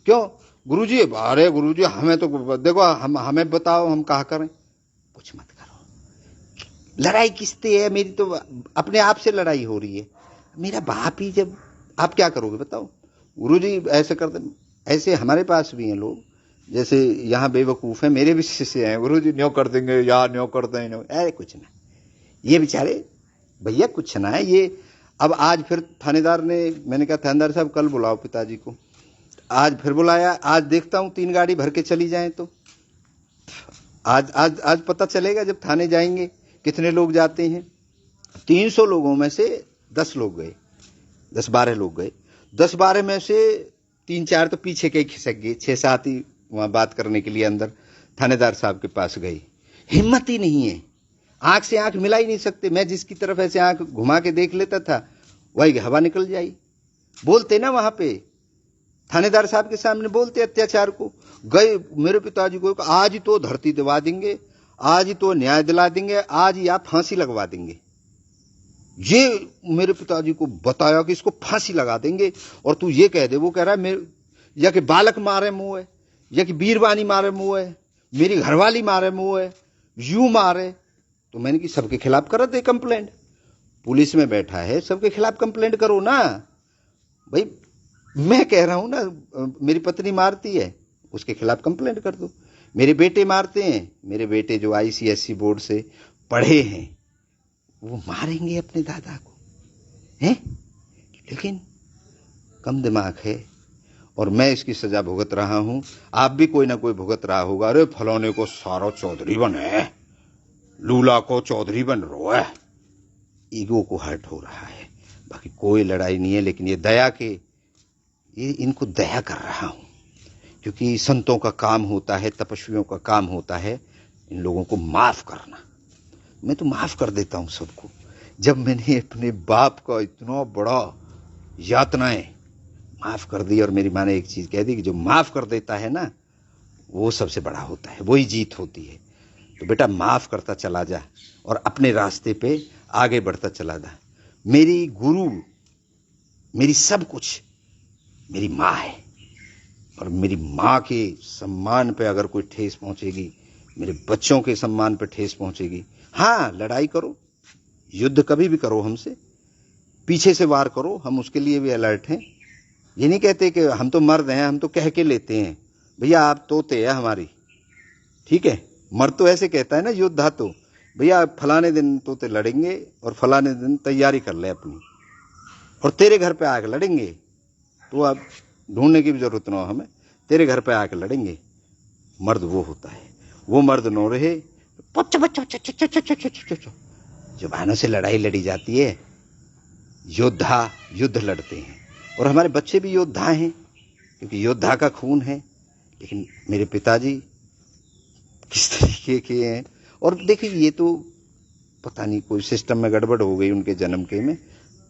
क्यों गुरुजी, अरे गुरुजी हमें तो देखो, हमें बताओ हम कहा करें। कुछ मत करो, लड़ाई किससे है, मेरी तो अपने आप से लड़ाई हो रही है। मेरा बाप ही, जब आप क्या करोगे बताओ। गुरुजी ऐसे करते, ऐसे हमारे पास भी हैं लोग, जैसे यहाँ बेवकूफ है, मेरे भी शिष्य हैं, गुरुजी न्यो कर देंगे या न्यो कर देंगे। अरे कुछ ना, ये बेचारे भैया कुछ ना है ये। अब आज फिर थानेदार ने, मैंने कहा थानेदार साहब कल बुलाओ पिताजी को, आज फिर बुलाया। आज देखता हूं 3 गाड़ी भर के चली जाए तो आज आज आज पता चलेगा जब थाने जाएंगे कितने लोग जाते हैं। 300 लोगों में से 10 लोग गए, 10-12 लोग गए। 10-12 में से 3-4 तो पीछे के खिसक गए, 6-7 ही वहां बात करने के लिए अंदर थानेदार साहब के पास गए। हिम्मत ही नहीं है, आंख से आंख मिला ही नहीं सकते। मैं जिसकी तरफ ऐसे आंख घुमा के देख लेता था वही हवा निकल जाई। बोलते ना वहां पे थानेदार साहब के सामने, बोलते अत्याचार को। गए मेरे पिताजी को, आज ही तो धरती दिवा देंगे, आज ही तो न्याय दिला देंगे, आज ही आप फांसी लगवा देंगे। ये मेरे पिताजी को बताया कि इसको फांसी लगा देंगे और तू ये कह दे। वो कह रहा है मेरे या कि बालक मारे मुंह है, या कि बीरबानी मारे मुंह है, मेरी घरवाली मारे मुंह है, यूं मारे। तो मैंने कि सबके खिलाफ कर दे कंप्लेंट, पुलिस में बैठा है, सबके खिलाफ कंप्लेंट करो ना भाई। मैं कह रहा हूं ना, मेरी पत्नी मारती है, उसके खिलाफ कंप्लेंट कर दो। मेरे बेटे मारते हैं, मेरे बेटे जो ICSE बोर्ड से पढ़े हैं वो मारेंगे अपने दादा को, हैं? लेकिन कम दिमाग है और मैं इसकी सजा भुगत रहा हूं, आप भी कोई ना कोई भुगत रहा होगा। अरे फलाने को सारा चौधरी बने, लूला को चौधरी बन रो है, ईगो को हर्ट हो रहा है। बाकी कोई लड़ाई नहीं है, लेकिन ये दया के, ये इनको दया कर रहा हूं, क्योंकि संतों का काम होता है, तपस्वियों का काम होता है इन लोगों को माफ करना। मैं तो माफ कर देता हूं सबको। जब मैंने अपने बाप का इतना बड़ा यातनाएं माफ कर दी, और मेरी माँ ने एक चीज कह दी कि जो माफ कर देता है ना वो सबसे बड़ा होता है, वही जीत होती है। तो बेटा माफ करता चला जा और अपने रास्ते पे आगे बढ़ता चला जा। मेरी गुरु, मेरी सब कुछ मेरी माँ है, और मेरी माँ के सम्मान पे अगर कोई ठेस पहुंचेगी, मेरे बच्चों के सम्मान पे ठेस पहुंचेगी। हाँ, लड़ाई करो, युद्ध कभी भी करो हमसे, पीछे से वार करो, हम उसके लिए भी अलर्ट हैं। ये नहीं कहते कि हम तो मर्द हैं, हम तो कह के लेते हैं भैया आप तोते हैं हमारी, ठीक है। मर्द तो ऐसे कहता है ना, योद्धा तो भैया फलाने दिन तोते लड़ेंगे और फलाने दिन तैयारी कर ले अपनी, और तेरे घर पे आके लड़ेंगे, तो अब ढूंढने की भी जरूरत ना हो हमें, तेरे घर पे आके लड़ेंगे। मर्द वो होता है, वो मर्द नो रहे जुबानों से लड़ाई लड़ी जाती है, योद्धा युद्ध लड़ते हैं। और हमारे बच्चे भी योद्धा हैं, क्योंकि योद्धा का खून है। लेकिन मेरे पिताजी किस तरीके के हैं, और देखिए ये तो पता नहीं कोई सिस्टम में गड़बड़ हो गई उनके जन्म के में,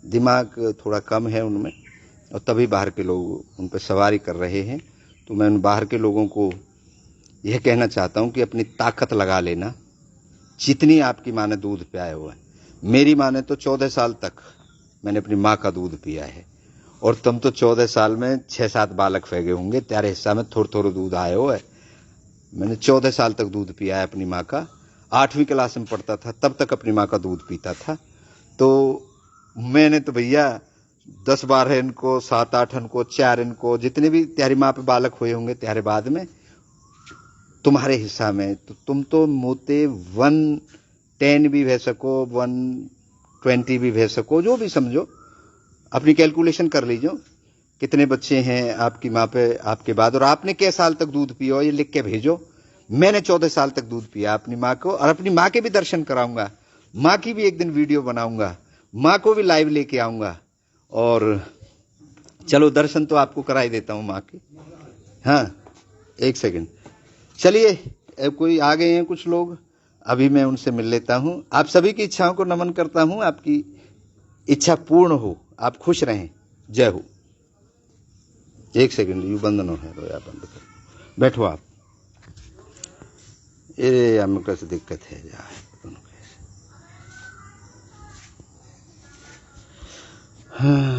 दिमाग थोड़ा कम है उनमें, और तभी बाहर के लोग उन पर सवारी कर रहे हैं। तो मैं उन बाहर के लोगों को यह कहना चाहता हूं कि अपनी ताकत लगा लेना। जितनी आपकी माँ ने दूध पियाया हुआ है, मेरी माँ ने तो 14 साल तक मैंने अपनी माँ का दूध पिया है, और तुम तो 14 साल में 6-7 बालक फेंके होंगे, तेरे हिस्सा में थोड़ा थोड़ा दूध आया हुआ है। मैंने 14 साल तक दूध पिया है अपनी माँ का। 8वीं क्लास में पढ़ता था तब तक अपनी माँ का दूध पीता था। तो मैंने तो भैया 10-12 इनको, 7-8 इनको, 4 इनको, जितने भी त्यारी माँ पे बालक हुए होंगे त्यारे बाद में तुम्हारे हिस्सा में, तो तुम तो मोते 110 भी भेज सको, 120 भी भेज सको, जो भी समझो, अपनी कैलकुलेशन कर लीजिए कितने बच्चे हैं आपकी माँ पे आपके बाद, और आपने कै साल तक दूध पिया ये लिख के भेजो। मैंने 14 साल तक दूध पिया अपनी माँ को, और अपनी माँ के भी दर्शन कराऊंगा, माँ की भी एक दिन वीडियो बनाऊंगा, माँ को भी लाइव लेके आऊंगा। और चलो दर्शन तो आपको करा ही देता हूँ माँ के। हाँ, एक सेकंड, चलिए कोई आ गए हैं कुछ लोग, अभी मैं उनसे मिल लेता हूं। आप सभी की इच्छाओं को नमन करता हूं, आपकी इच्छा पूर्ण हो, आप खुश रहें, जय हो। एक सेकंड, यू बंद न है, रोया बंद करो, बैठो आप। ये हमें कैसे दिक्कत है यार। हाँ।